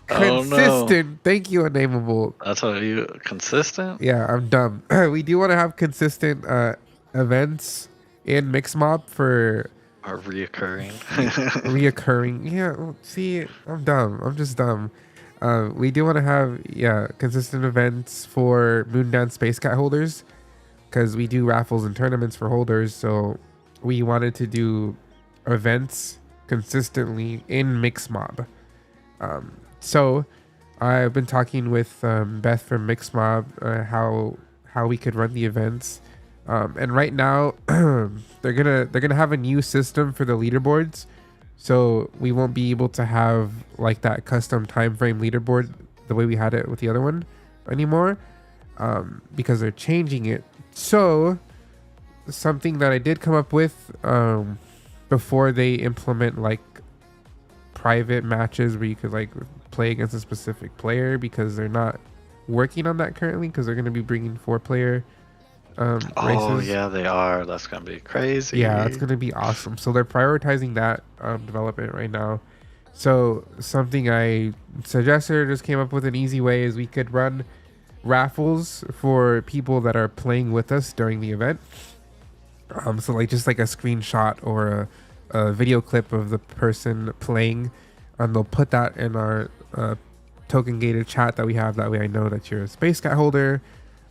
Consistent. No. Thank you, Unnameable. That's what consistent? Yeah, I'm dumb. We do want to have consistent events in Mixmob for Are reoccurring. reoccurring. Yeah, well, see, I'm dumb. I'm just dumb. We do want to have consistent events for Moondance Space Cat holders because we do raffles and tournaments for holders. So we wanted to do events consistently in Mixmob. So I've been talking with Beth from Mixmob how we could run the events. And right now they're gonna have a new system for the leaderboards, so we won't be able to have like that custom time frame leaderboard the way we had it with the other one anymore, because they're changing it. So something that I did come up with before they implement like private matches where you could like play against a specific player, because they're not working on that currently, because they're going to be bringing 4-player Oh races. yeah, they are. That's gonna be crazy. Yeah, it's going to be awesome. So they're prioritizing that development right now. So something I suggested or just came up with an easy way is we could run raffles for people that are playing with us during the event. So like just like a screenshot or a video clip of the person playing, and they'll put that in our token gated chat that we have. That way I know that you're a Space Cat holder.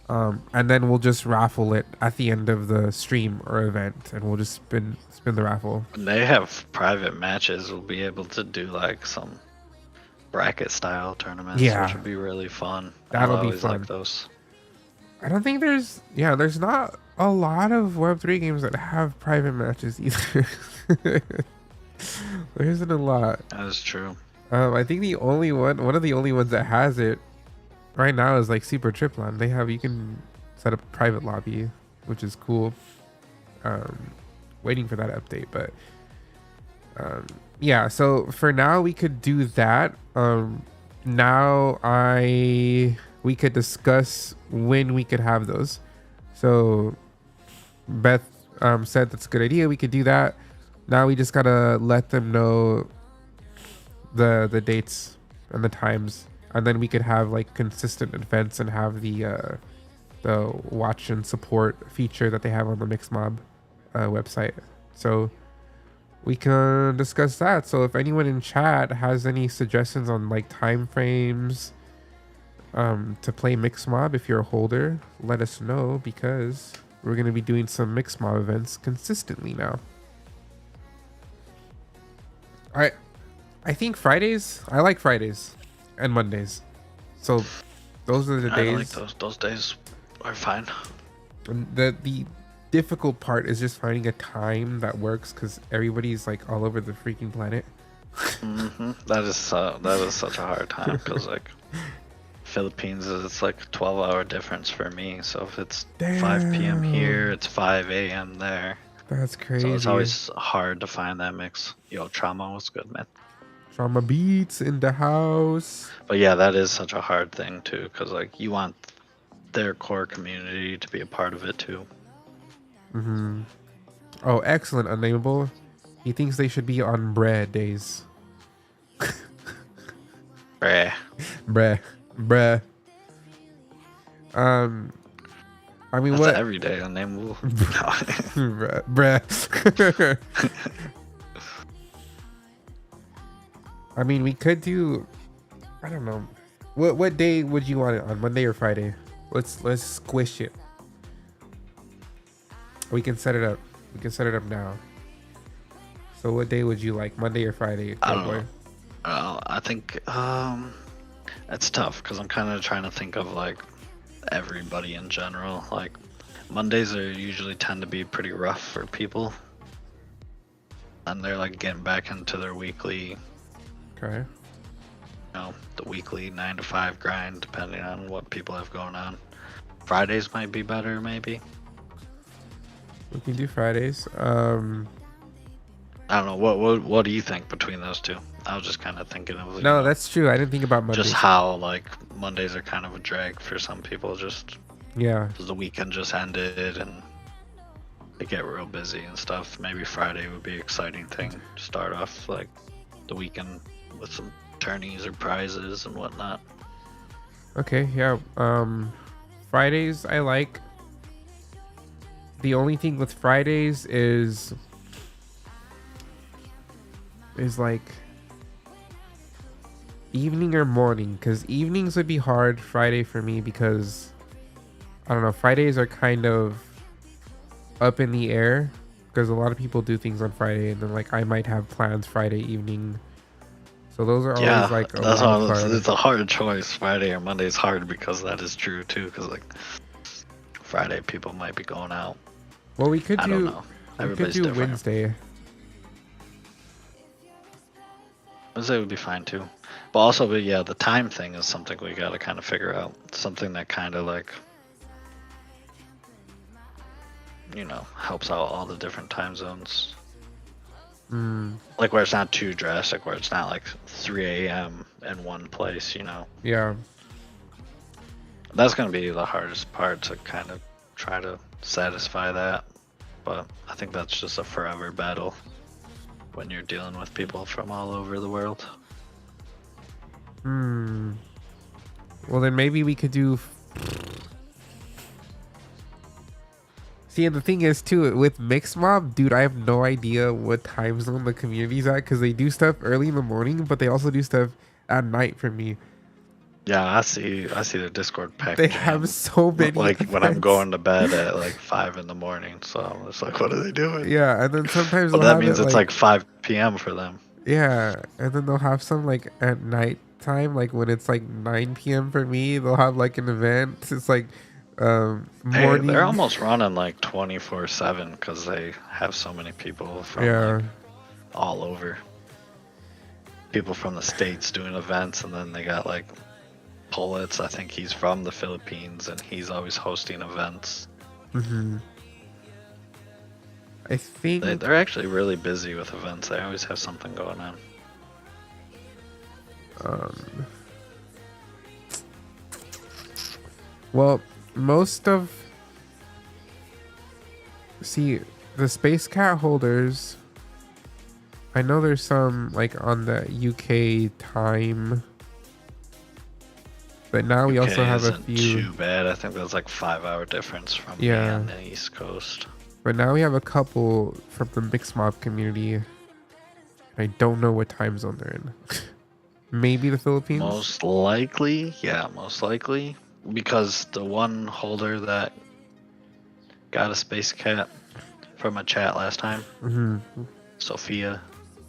And then we'll just raffle it at the end of the stream or event, and we'll just spin the raffle. When they have private matches, we'll be able to do like some bracket style tournaments, which would be really fun. That'll I be always fun. like those. I don't think there's not a lot of Web3 games that have private matches either. There isn't a lot. That is true. I think one of the only ones that has it right now is like Super Triplon. You can set up a private lobby, which is cool. Waiting for that update, but yeah. So for now, we could do that. We could discuss when we could have those. So Beth said that's a good idea. We could do that. Now we just gotta let them know the dates and the times, and then we could have like consistent events and have the watch and support feature that they have on the Mixmob website. So we can discuss that. So if anyone in chat has any suggestions on like time frames to play Mixmob, if you're a holder, let us know, because we're going to be doing some Mixmob events consistently now. All right. I think Fridays. I like Fridays and Mondays. So those are the days. I like those days are fine. And the difficult part is just finding a time that works, because everybody's like all over the freaking planet. That is such a hard time, because like Philippines it's like a 12-hour difference for me. So if it's 5 p.m. here, it's 5 a.m. there. That's crazy. So it's always hard to find that mix. Yo, Trauma was good, man. Trauma beats in the house. But yeah, that is such a hard thing too, because like you want their core community to be a part of it too. Oh, excellent, Unnameable. He thinks they should be on bread days. Bruh. Bruh. I mean, That's what? every day unnameable. Bruh. I mean, we could do. I don't know. What day would you want it on? Monday or Friday? Let's squish it. We can set it up. We can set it up now. So what day would you like? Monday or Friday? I don't know. I think it's tough, because I'm kind of trying to think of like everybody in general. Like Mondays usually tend to be pretty rough for people, and they're like getting back into their weekly. Okay. The weekly 9 to 5 grind, depending on what people have going on. Fridays might be better, maybe. We can do Fridays. I don't know. What do you think between those two? I was just kind of thinking of. No, that's true. I didn't think about Mondays. Just how like Mondays are kind of a drag for some people. Just because the weekend just ended and they get real busy and stuff. Maybe Friday would be an exciting thing to start off like the weekend with some tourneys or prizes and whatnot. Okay, yeah. Fridays I like. The only thing with Fridays is like evening or morning, because evenings would be hard Friday for me because I don't know, Fridays are kind of up in the air because a lot of people do things on Friday, and then like I might have plans Friday evening. So those are always like a that's wild all. card. It's a hard choice. Friday or Monday is hard because that is true too. Because like Friday, people might be going out. Well, we could I don't do know. we could Everybody's do different. Wednesday. Wednesday would be fine too. But also, yeah, the time thing is something we got to kind of figure out. Something that kind of like, helps out all the different time zones. Like where it's not too drastic, where it's not like 3 a.m. in one place, Yeah. That's going to be the hardest part to kind of try to satisfy that. But I think that's just a forever battle when you're dealing with people from all over the world. Well, then maybe we could do. See, and the thing is too, with Mixed Mob, dude, I have no idea what time zone the community's at because they do stuff early in the morning, but they also do stuff at night for me. Yeah, I see their Discord pack. They have so many. Like when I'm events. going to bed at like 5 in the morning, so I'm just like, what are they doing? Yeah, and then sometimes Well, they'll that have means it, it's like 5 p.m. for them. yeah, and then they'll have some like at night time, like when it's like 9 p.m. for me, they'll have like an event. It's like morning. They're almost running like 24/7 because they have so many people from like, all over. People from the States doing events, and then they got like Pullets. I think he's from the Philippines, and he's always hosting events. I think They're actually really busy with events. They always have something going on. Well, most of the Space Cat holders, I know there's some like on the UK time, but now we also have a isn't few. Too bad. I think there's like 5-hour difference from me Yeah. on the East Coast. But now we have a couple from the Mixed Mob community. I don't know what time zone they're in. Maybe the Philippines. Most likely, because the one holder that got a Space Cat from a chat last time, Sophia,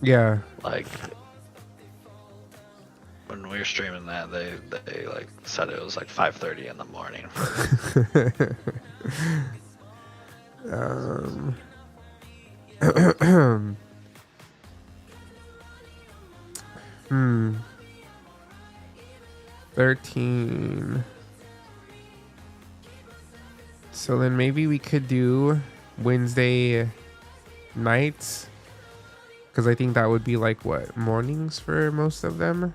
Yeah. like when we were streaming that, they like said it was like 5:30 in the morning. Hmm. 13. So then maybe we could do Wednesday nights, because I think that would be like what, mornings for most of them.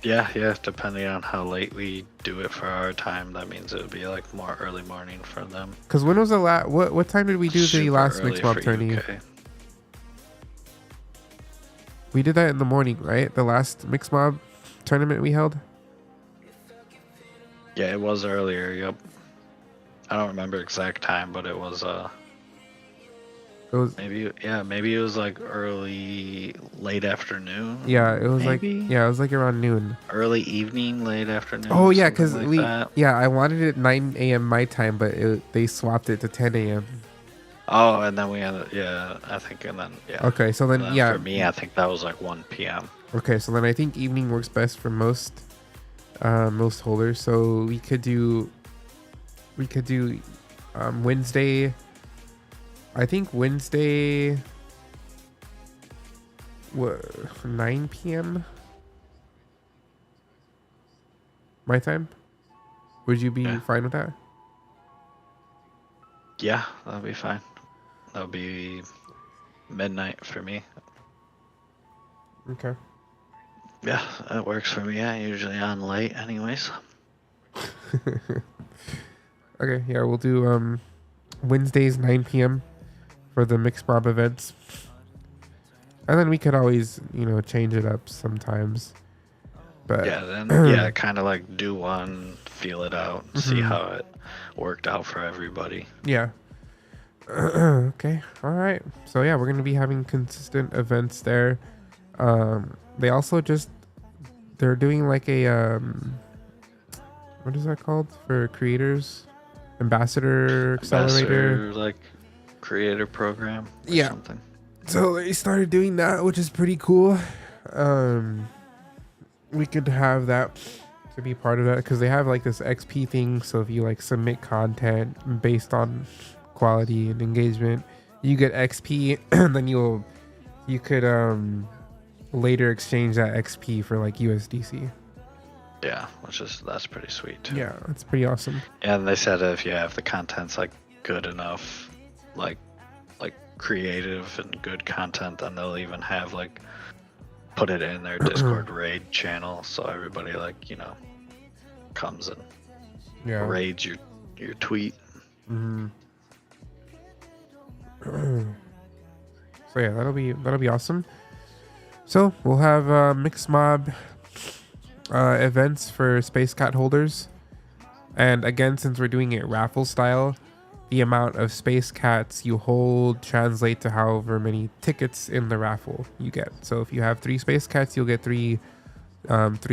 Yeah, depending on how late we do it for our time, that means it would be like more early morning for them. Because when was the last? What time did we do the Super last early Mixed Mob for tourney? UK. We did that in the morning, right? The last Mixed Mob tournament we held. Yeah, it was earlier. Yep. I don't remember exact time, but it was It was maybe it was like late afternoon. yeah, it was maybe? like it was like around noon. Early evening, late afternoon. Oh yeah, something because like that. I wanted it at 9 a.m. my time, but they swapped it to 10 a.m. Oh, and then we ended. I think, and then Okay, so then And yeah. For me, I think that was like 1 p.m. Okay, so then I think evening works best for most holders. So we could do Wednesday. I think Wednesday, what, 9 p.m. my time. Would you be fine with that? Yeah, that'll be fine. That'll be midnight for me. Okay. Yeah, that works for me. I'm usually on late, anyways. Okay, yeah, we'll do Wednesdays 9 p.m. for the Mixed Mob events. And then we could always, change it up sometimes. But Yeah, then kind of like do one, feel it out, see how it worked out for everybody. yeah. Okay, all right. So yeah, we're gonna be having consistent events there. They also just they're doing like a what is that called for creators? Ambassador Accelerator. Ambassador, like creator program or Yeah. something. So they started doing that, which is pretty cool. Um, we could have that to be part of that because they have like this XP thing. So if you like submit content based on quality and engagement, you get XP, and then you could later exchange that XP for like USDC. Yeah, that's pretty sweet too. Yeah, that's pretty awesome. And they said if you have the content's like good enough, like creative and good content, then they'll even have like put it in their Discord raid channel, so everybody like comes and raids your tweet. Mm-hmm. So yeah, that'll be awesome. So we'll have mixed mob events for Space Cat holders, and again, since we're doing it raffle style, the amount of Space Cats you hold translate to however many tickets in the raffle you get. So if you have 3 Space Cats, you'll get 3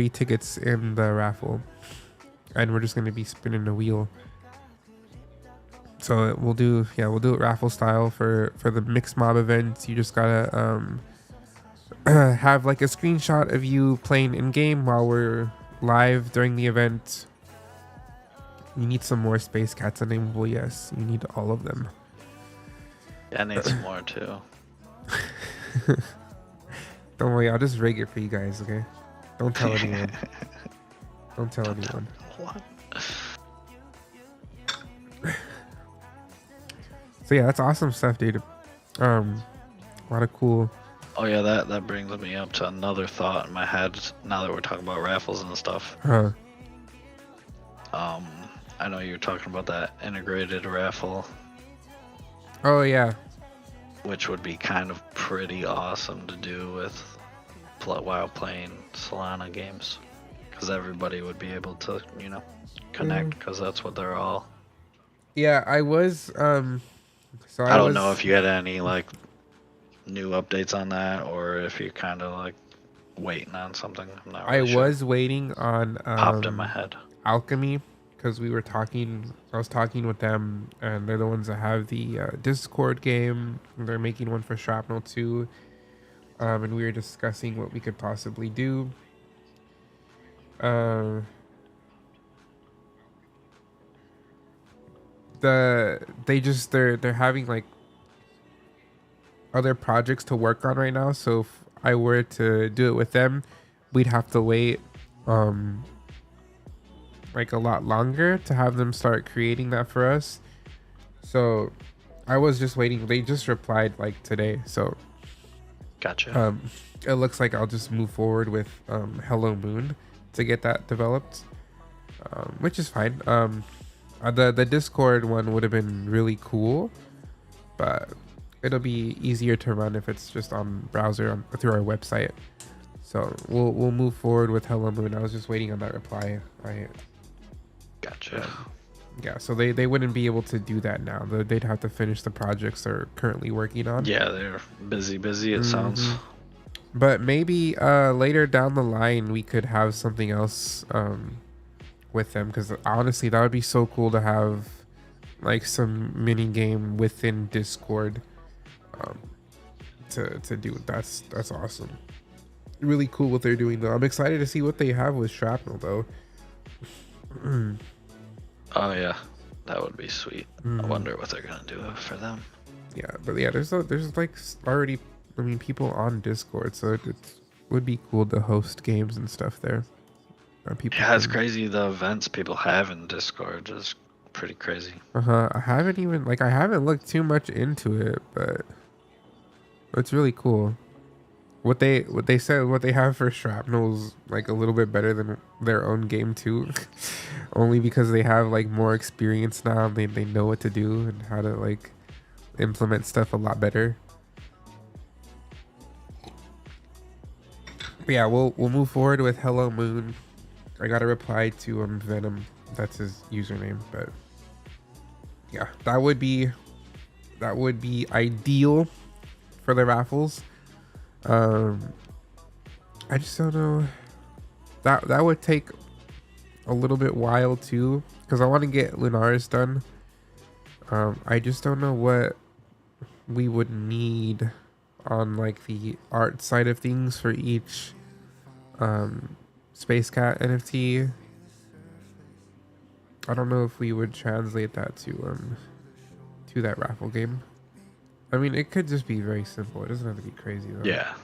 tickets in the raffle, and we're just going to be spinning the wheel. So we'll do it raffle style for the mixed mob events. You just gotta have like a screenshot of you playing in game while we're live during the event. You need some more Space Cats unnameable. Yes, you need all of them. Yeah, I need some more too. Don't worry, I'll just rig it for you guys. Okay, don't tell anyone. Don't tell anyone. What? So yeah, that's awesome stuff, dude. A lot of cool. Oh yeah, that brings me up to another thought in my head. Now that we're talking about raffles and stuff. Huh. I know you were talking about that integrated raffle, Oh yeah. which would be kind of pretty awesome to do with while playing Solana games, because everybody would be able to connect, because that's what they're all. Yeah, I was. So I don't know if you had any like new updates on that, or if you're kind of like waiting on something. I'm not really sure. was waiting on Popped in my head. Alchemy, because we were talking. I was talking with them, and they're the ones that have the Discord game. They're making one for Shrapnel too, and we were discussing what we could possibly do. They're having like other projects to work on right now. So if I were to do it with them, we'd have to wait like a lot longer to have them start creating that for us. So I was just waiting. They just replied like today. So Gotcha. it looks like I'll just move forward with Hello Moon to get that developed, which is fine. The Discord one would have been really cool, but it'll be easier to run if it's just on browser through our website. So we'll move forward with Hello Moon. I was just waiting on that reply. Gotcha. Yeah, so they wouldn't be able to do that now. They'd have to finish the projects they're currently working on. Yeah, they're busy. It sounds. But maybe later down the line we could have something else with them, because honestly that would be so cool to have like some mini game within Discord to do. That's awesome. Really cool what they're doing though. I'm excited to see what they have with Shrapnel though. Oh yeah, that would be sweet. I wonder what they're gonna do for them. Yeah, but yeah, there's like already, I mean, people on Discord, so it would be cool to host games and stuff there. Yeah, it's crazy. The events people have in Discord is pretty crazy. I haven't looked too much into it, but it's really cool. What they said, what they have for Shrapnel's like a little bit better than their own game too, only because they have like more experience now. They know what to do and how to like implement stuff a lot better. But yeah, we'll move forward with Hello Moon. I got a reply to Venom. That's his username. But yeah, that would be that would be ideal for the raffles. I just don't know. That would take a little bit while too, because I want to get Lunaris done. I just don't know what we would need on like the art side of things for each Space Cat NFT. I don't know if we would translate that to that raffle game. I mean, it could just be very simple. It doesn't have to be crazy though. Yeah.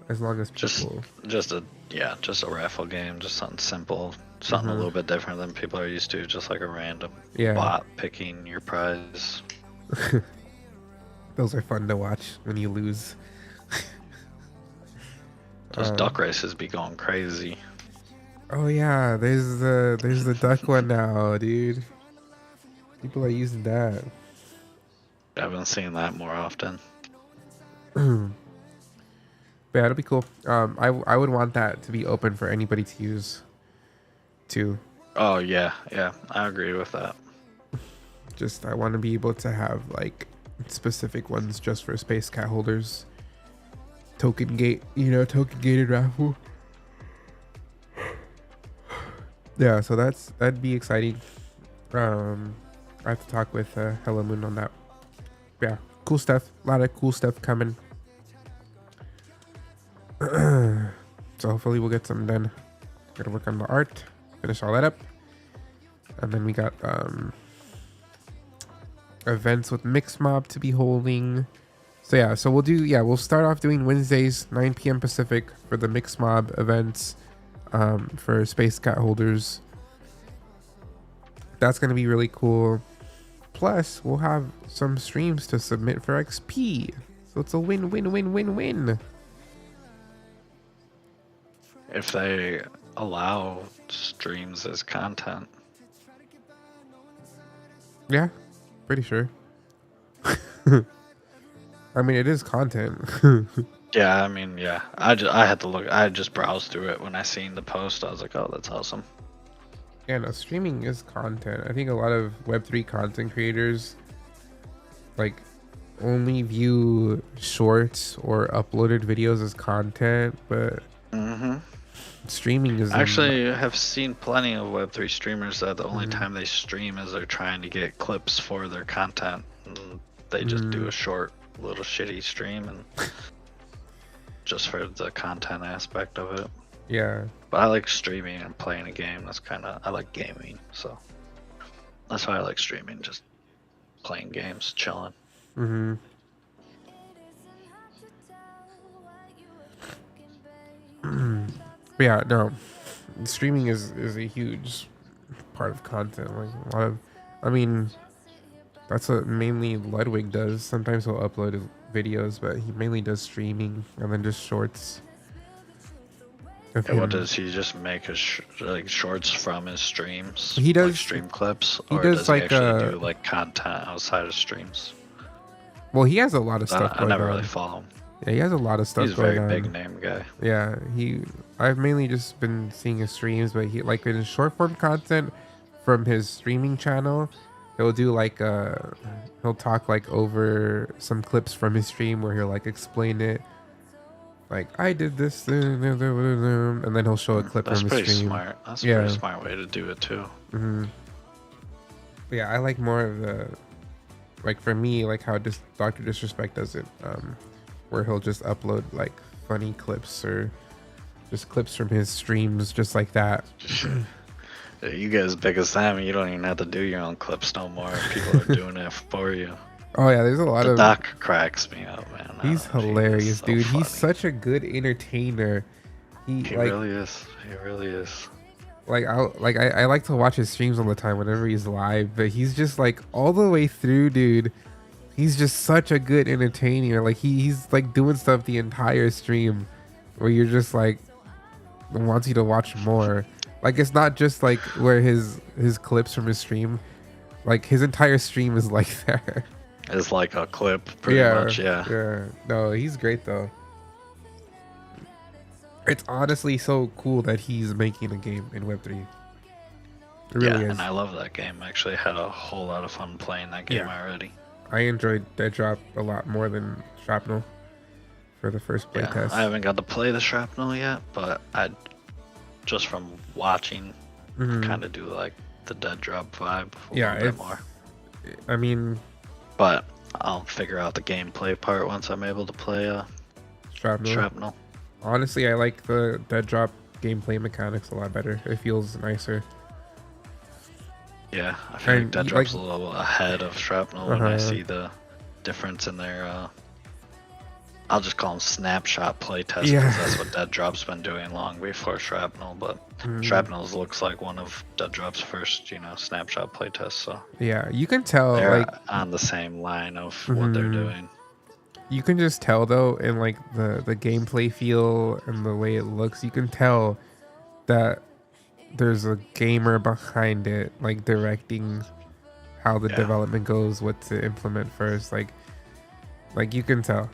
As long as people just a raffle game, just something simple, something a little bit different than people are used to, just like a random bot picking your prize. Those are fun to watch when you lose. Those duck races be going crazy. Oh yeah, there's the duck one now, dude. People are using that. I've been seeing that more often. But yeah, it'll be cool. I would want that to be open for anybody to use too. Oh yeah, I agree with that. Just I want to be able to have like specific ones just for Space Cat holders. Token gated raffle. Yeah, so that'd be exciting. I have to talk with Hello Moon on that. Yeah, cool stuff. A lot of cool stuff coming. So hopefully we'll get some done. Gotta work on the art, finish all that up, and then we got events with Mix Mob to be holding. So yeah, so we'll start off doing Wednesdays 9 p.m. Pacific for the Mix Mob events for Space Cat holders. That's gonna be really cool. Plus we'll have some streams to submit for XP, so it's a win. If they allow streams as content. Yeah, pretty sure. I mean, it is content. Yeah, I mean, yeah. I had to look. I just browsed through it when I seen the post. I was like, oh, that's awesome. Yeah, no, streaming is content. I think a lot of Web3 content creators like only view shorts or uploaded videos as content, but streaming is Actually, I have seen plenty of Web3 streamers that the only time they stream is they're trying to get clips for their content. And they just do a short, little shitty stream and just for the content aspect of it. Yeah. But I like streaming and playing a game. I like gaming, so that's why I like streaming. Just playing games, chilling. But yeah, no, streaming is a huge part of content. Like a lot of, I mean, that's what mainly Ludwig does. Sometimes he'll upload his videos, but he mainly does streaming and then just shorts. And what does he just make like shorts from his streams? He does like stream clips, he or does does like, he actually do like content outside of streams? Well, he has a lot of stuff. I never really follow him. Yeah, he has a lot of stuff. He's a very big name guy. Yeah, I've mainly just been seeing his streams, but he like in his short form content from his streaming channel, he'll do like he'll talk like over some clips from his stream where he'll like explain it. Like I did this, and then he'll show a clip That's from his pretty stream. smart. That's a pretty smart way to do it too. But yeah, I like more of the, like for me, like how Dr. Disrespect does it, where he'll just upload like funny clips or just clips from his streams, just like that. You get as big as them, you don't even have to do your own clips no more. People are doing it for you. Oh yeah, there's a lot of. Doc cracks me up, man. He's hilarious, so dude. funny. He's such a good entertainer. He really is. He really is. Like I like to watch his streams all the time whenever he's live, but he's just like all the way through, dude. He's just such a good entertainer. Like he's like doing stuff the entire stream where you're just like wants you to watch more. Like it's not just like where his clips from his stream, like his entire stream is like that. It's like a clip, pretty much, yeah. Yeah. No, he's great though. It's honestly so cool that he's making a game in Web3. It really is. And I love that game. I actually had a whole lot of fun playing that game already. I enjoyed Dead Drop a lot more than Shrapnel for the first Yeah, playtest. I haven't got to play the Shrapnel yet, but I just from watching, kind of do like the Dead Drop vibe a Yeah, little bit it's. more. I mean, But I'll figure out the gameplay part once I'm able to play Shrapnel. Honestly, I like the Dead Drop gameplay mechanics a lot better. It feels nicer. Yeah, I feel like And Dead you- Drop's like- a little ahead of Shrapnel when I Uh-huh. see the difference in their I'll just call them snapshot playtests because Yeah. that's what Dead Drop's been doing long before Shrapnel. But Shrapnel's looks like one of Dead Drop's first, snapshot playtests. So Yeah, you can tell they're like on the same line of what they're doing. you can just tell though in like the gameplay feel and the way it looks, you can tell that there's a gamer behind it, like directing how the Yeah. development goes, what to implement first. Like you can tell.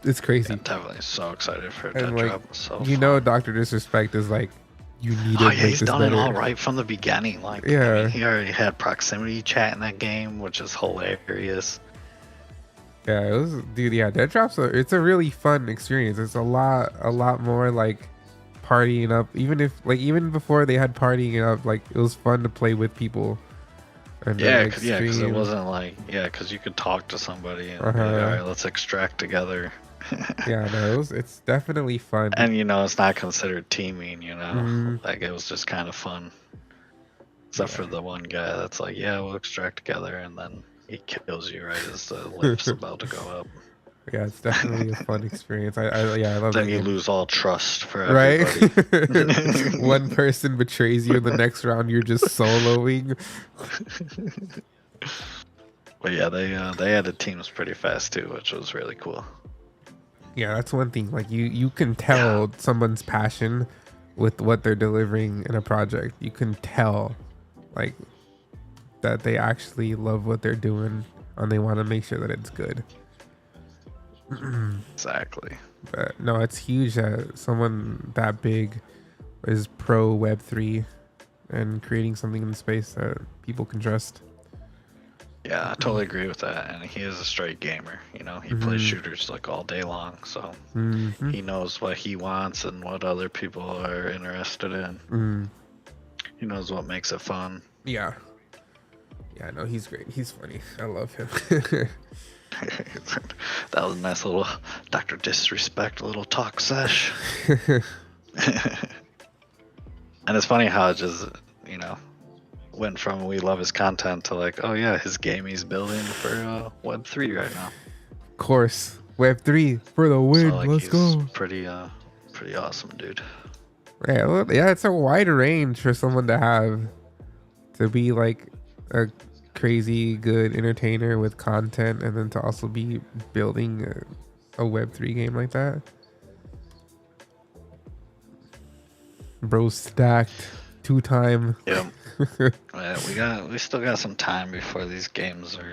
It's crazy. Yeah, definitely so excited for And Dead like Drop. So you fun. know, Dr. Disrespect is like, you need to Oh make yeah, he's this done better. it all right from the beginning. Like, I Yeah. mean, he already had proximity chat in that game, which is hilarious. Yeah, it was, dude. Yeah, Dead Drop's it's a really fun experience. It's a lot more like partying up. Even before they had partying up, like it was fun to play with people. And then, Yeah, like, because it stream. wasn't like because you could talk to somebody and be like, Uh-huh. all right, let's extract together. Yeah, no, it's definitely fun. And it's not considered teaming. Mhm. Like it was just kind of fun. Except for the one guy that's like, yeah, we'll extract together, and then he kills you right as the lift's about to go up. Yeah, it's definitely a fun experience. I love Then the you game. lose all trust for Right? everybody. One person betrays you, the next round you're just soloing. But yeah, they added teams pretty fast too, which was really cool. Yeah, that's one thing. Like you can tell someone's passion with what they're delivering in a project. You can tell like that they actually love what they're doing and they want to make sure that it's good. Exactly. But no, it's huge that someone that big is pro Web3 and creating something in space that people can trust. Yeah, I totally agree with that. And he is a straight gamer. He plays shooters like all day long, so Mhm. he knows what he wants and what other people are interested in. Mm. He knows what makes it fun. Yeah. Yeah, no, he's great. He's funny. I love him. That was a nice little Dr. Disrespect little talk sesh. And it's funny how it just, went from we love his content to like, oh yeah, his game he's building for Web3 right now. Of course. Web3 for the win. So like Let's he's go. pretty awesome, dude. Yeah, well, yeah, it's a wide range for someone to have to be like a crazy good entertainer with content and then to also be building a Web3 game like that. Bro stacked 2-time. Yeah. We still got some time before these games are,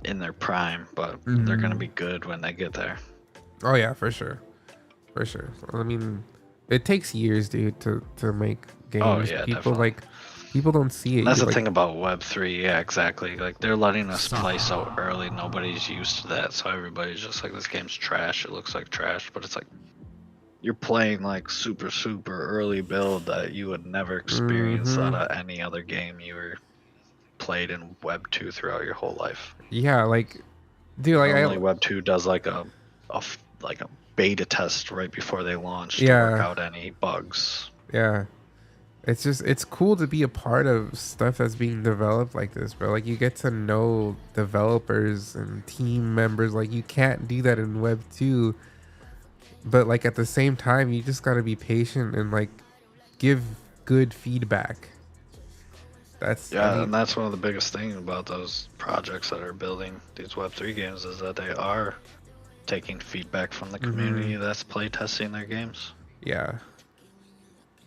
in their prime, but they're gonna be good when they get there. Oh yeah, for sure. For sure. I mean, it takes years, dude, to make games. Oh, yeah, people definitely. people don't see it. That's the Like, thing about Web3, yeah, exactly. Like they're letting us play so early, nobody's used to that, so everybody's just like, this game's trash. It looks like trash, but it's like you're playing like super early build that you would never experience out of any other game you were played in Web 2 throughout your whole life. Yeah, like, dude, like Normally Web 2 does like a beta test right before they launch to Yeah. work out any bugs. yeah, it's cool to be a part of stuff that's being developed like this, bro. Like you get to know developers and team members. Like you can't do that in Web 2, but like at the same time, you just gotta be patient and like give good feedback. That's Yeah, I mean, and that's one of the biggest things about those projects that are building these Web3 games is that they are taking feedback from the community that's playtesting their games. yeah.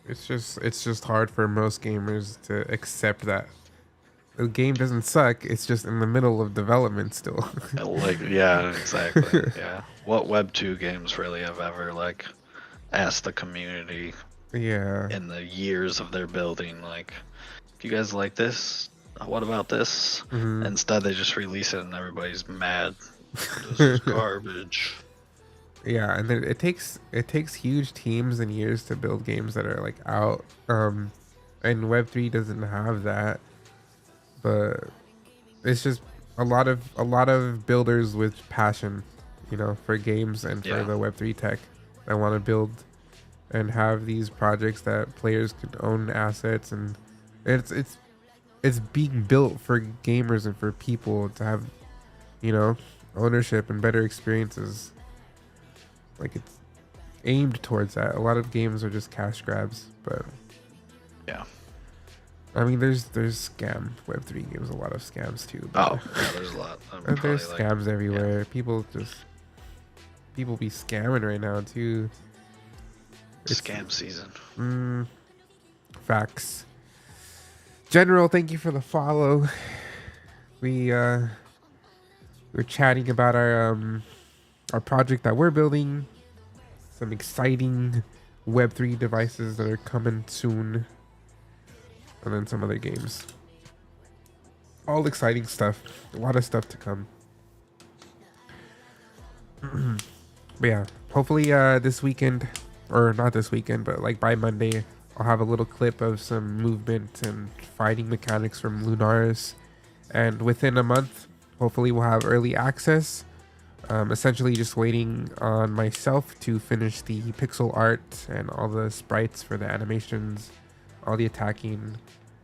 It's just hard for most gamers to accept that the game doesn't suck. It's just in the middle of development still. Yeah, exactly. Yeah. What Web 2 games really have ever asked the community Yeah. in the years of their building, like, if you guys like this, What about this? Mhm. Instead, they just release it and everybody's mad. This is garbage. Yeah, and then it takes huge teams and years to build games that are like out. And Web3 doesn't have that, but it's just a lot of builders with passion, for games and for Yeah. the Web3 tech that want to build and have these projects that players can own assets, and it's being built for gamers and for people to have, you know, ownership and better experiences. Like it's aimed towards that. A lot of games are just cash grabs, but Yeah. I mean, there's scam Web3 games, a lot of scams too. Oh, But yeah, there's a lot. there's scams everywhere. People be scamming right now too. It's- scam season. Facts. General, thank you for the follow. We're chatting about our project that we're building. Some exciting Web3 devices that are coming soon. And then some other games. All exciting stuff. A lot of stuff to come. But yeah, hopefully this weekend, or not this weekend, but like by Monday, I'll have a little clip of some movement and fighting mechanics from Lunaris. And within a month, hopefully we'll have early access. Essentially just waiting on myself to finish the pixel art and all the sprites for the animations, all the attacking.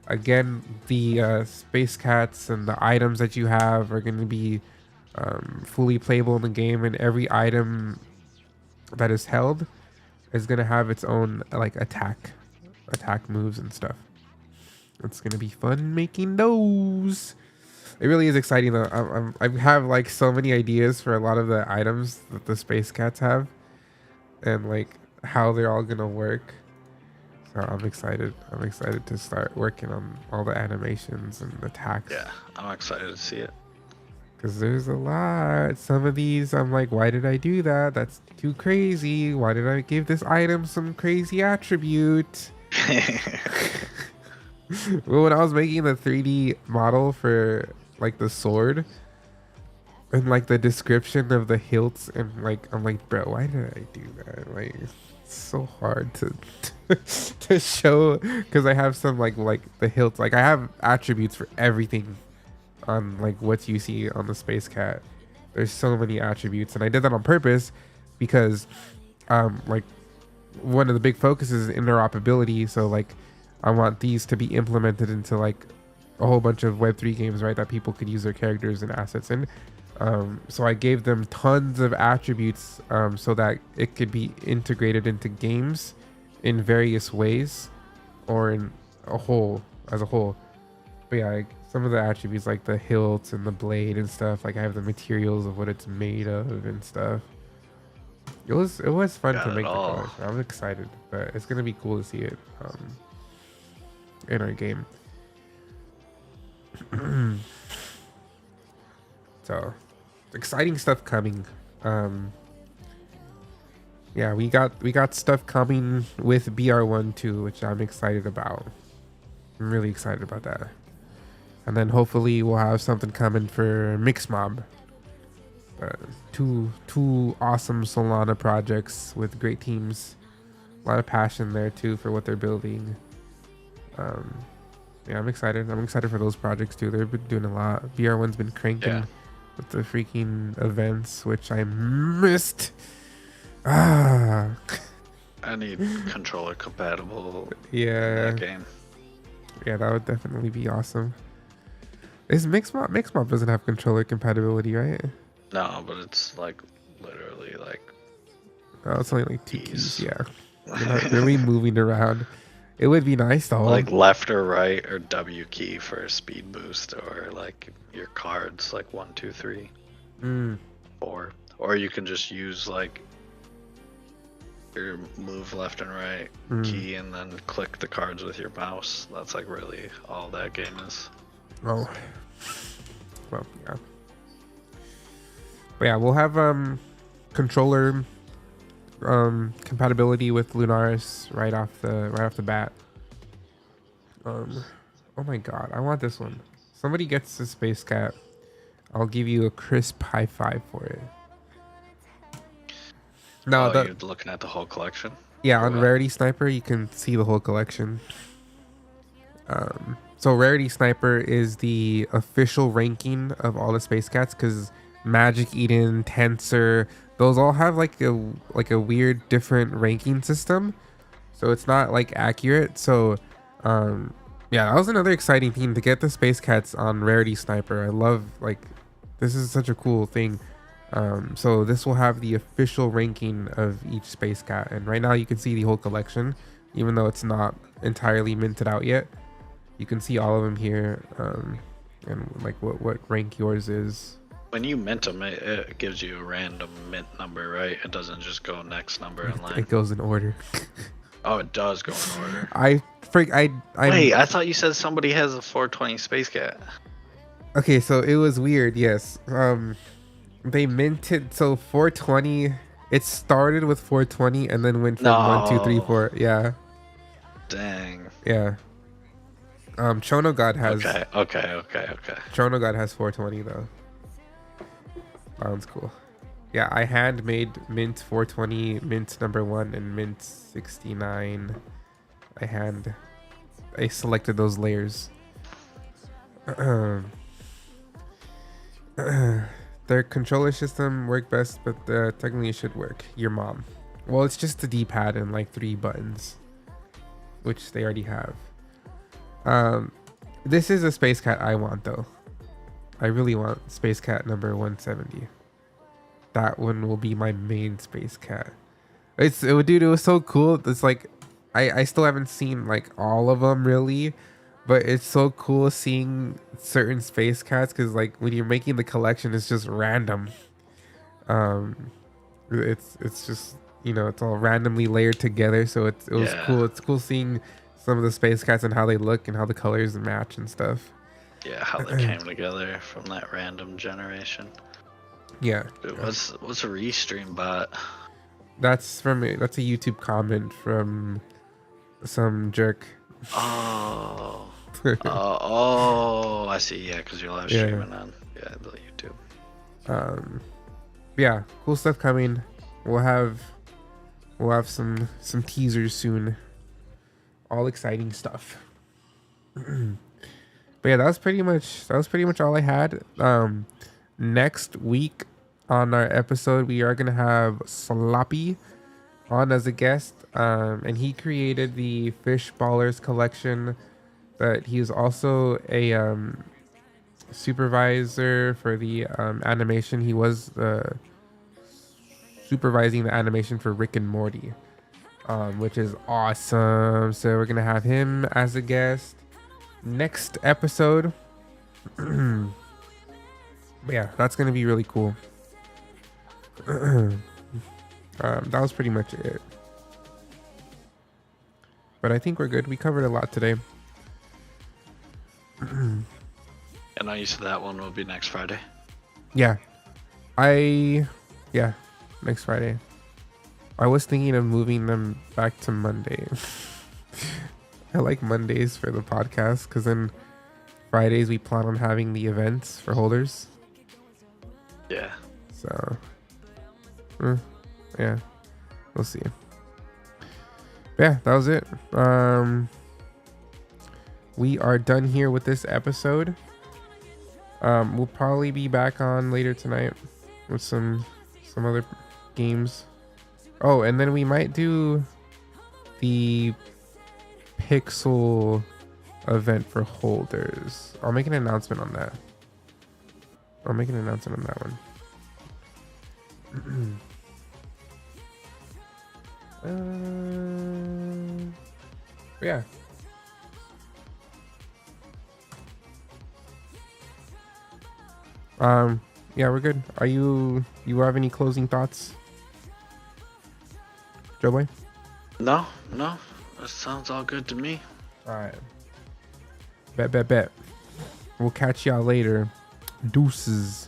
Again, the space cats and the items that you have are going to be fully playable in the game, and every item that is held is going to have its own like attack moves and stuff. It's going to be fun making those. It really is exciting though. I have like so many ideas for a lot of the items that the space cats have, and like how they're all gonna work. So I'm excited. I'm excited to start working on all the animations and attacks. Yeah, I'm excited to see it. Because there's a lot. Some of these, I'm like, why did I do that? That's too crazy. Why did I give this item some crazy attribute? Well, when I was making the 3D model for like the sword and like the description of the hilts, and like I'm like, bro, why did I do that? Like, it's so hard to to show, because I have some like the hilts. Like I have attributes for everything on like what you see on the space cat. There's so many attributes, and I did that on purpose because like one of the big focuses is interoperability. So like I want these to be implemented into like a whole bunch of Web3 games, right, that people could use their characters and assets in. So I gave them tons of attributes so that it could be integrated into games in various ways, or in as a whole. But yeah, like some of the attributes like the hilts and the blade and stuff, like I have the materials of what it's made of and stuff. It was fun Got to it make the all. collection. I'm excited, but it's gonna be cool to see it in our game. So exciting stuff coming. Yeah, we got stuff coming with BR1 too, which I'm excited about. I'm really excited about that. And then hopefully we'll have something coming for Mixmob. Two awesome Solana projects with great teams. A lot of passion there too for what they're building. Yeah, I'm excited. I'm excited for those projects too. They've been doing a lot. BR1's been cranking with the freaking events, which I missed. I need controller compatible yeah, game. yeah, that would definitely be awesome. Is Mixmob doesn't have controller compatibility, right? No, but it's like literally like Oh, it's only like 2 keys. keys. Yeah, you're not really moving around. It would be nice though. like left or right or W key for a speed boost, or like your cards like 1, 2, 3, 4, or you can just use like your move left and right key and then click the cards with your mouse. That's like really all that game is. Oh, well, yeah. But yeah, we'll have controller compatibility with Lunaris right off the bat. Oh my god, I want this one. somebody gets the space cat, I'll give you a crisp high five for it. No, Oh, you're looking at the whole collection? yeah, Or on what? Rarity Sniper, you can see the whole collection. So Rarity Sniper is the official ranking of all the space cats because Magic Eden, Tensor, those all have like a weird different ranking system. So it's not like accurate. So yeah, that was another exciting thing to get the space cats on Rarity Sniper. I love, like, this is such a cool thing. So this will have the official ranking of each space cat, and right now you can see the whole collection, even though it's not entirely minted out yet. You can see all of them here, and like what rank yours is. When you mint them, it gives you a random mint number, right? It doesn't just go next number in line. It goes in order. Oh, it does go in order. I Wait, I thought you said somebody has a 420 space cat. Okay, so it was weird. Yes, they minted, so 420. It started with 420 and then went from 1, 2, 3, 4. Yeah, Dang. yeah. Chono God has. Okay. Chono God has 420 though. Sounds cool. Yeah, I handmade mint 420, mint number 1, and mint 69. I selected those layers. Their controller system work best, but technically it should work. Your mom. Well, it's just the D-pad and like 3 buttons, which they already have. This is a space cat I want though. I really want space cat number 170. That one will be my main space cat. Dude, it was so cool. It's like I still haven't seen like all of them really, but it's so cool seeing certain space cats because like when you're making the collection, it's just random. It's just, you know, it's all randomly layered together, so it was cool. It's cool seeing some of the space cats and how they look and how the colors match and stuff. Yeah, how they came together from that random generation. Yeah. Dude, what's a restream bot? That's a YouTube comment from some jerk. Oh. Oh, I see. Yeah, because you're live streaming on the YouTube. Yeah, cool stuff coming. We'll have some teasers soon. All exciting stuff. But yeah, that was pretty much all I had. Next week on our episode, we are gonna have Sloppy on as a guest, and he created the Fish Ballers collection. But he is also a supervisor for the animation. He was supervising the animation for Rick and Morty, which is awesome. So we're gonna have him as a guest next episode. But yeah, that's gonna be really cool. That was pretty much it. But I think we're good. We covered a lot today. And I used that one will be next Friday. Yeah, next Friday. I was thinking of moving them back to Monday. I like Mondays for the podcast because then Fridays we plan on having the events for holders. Yeah. So, yeah, we'll see. But yeah, that was it. We are done here with this episode. We'll probably be back on later tonight with some other games. Oh, and then we might do the Pixel event for holders. I'll make an announcement on that. Yeah. Yeah, we're good. You have any closing thoughts, Joe Boy? No, that sounds all good to me. All right. Bet. We'll catch y'all later. Deuces.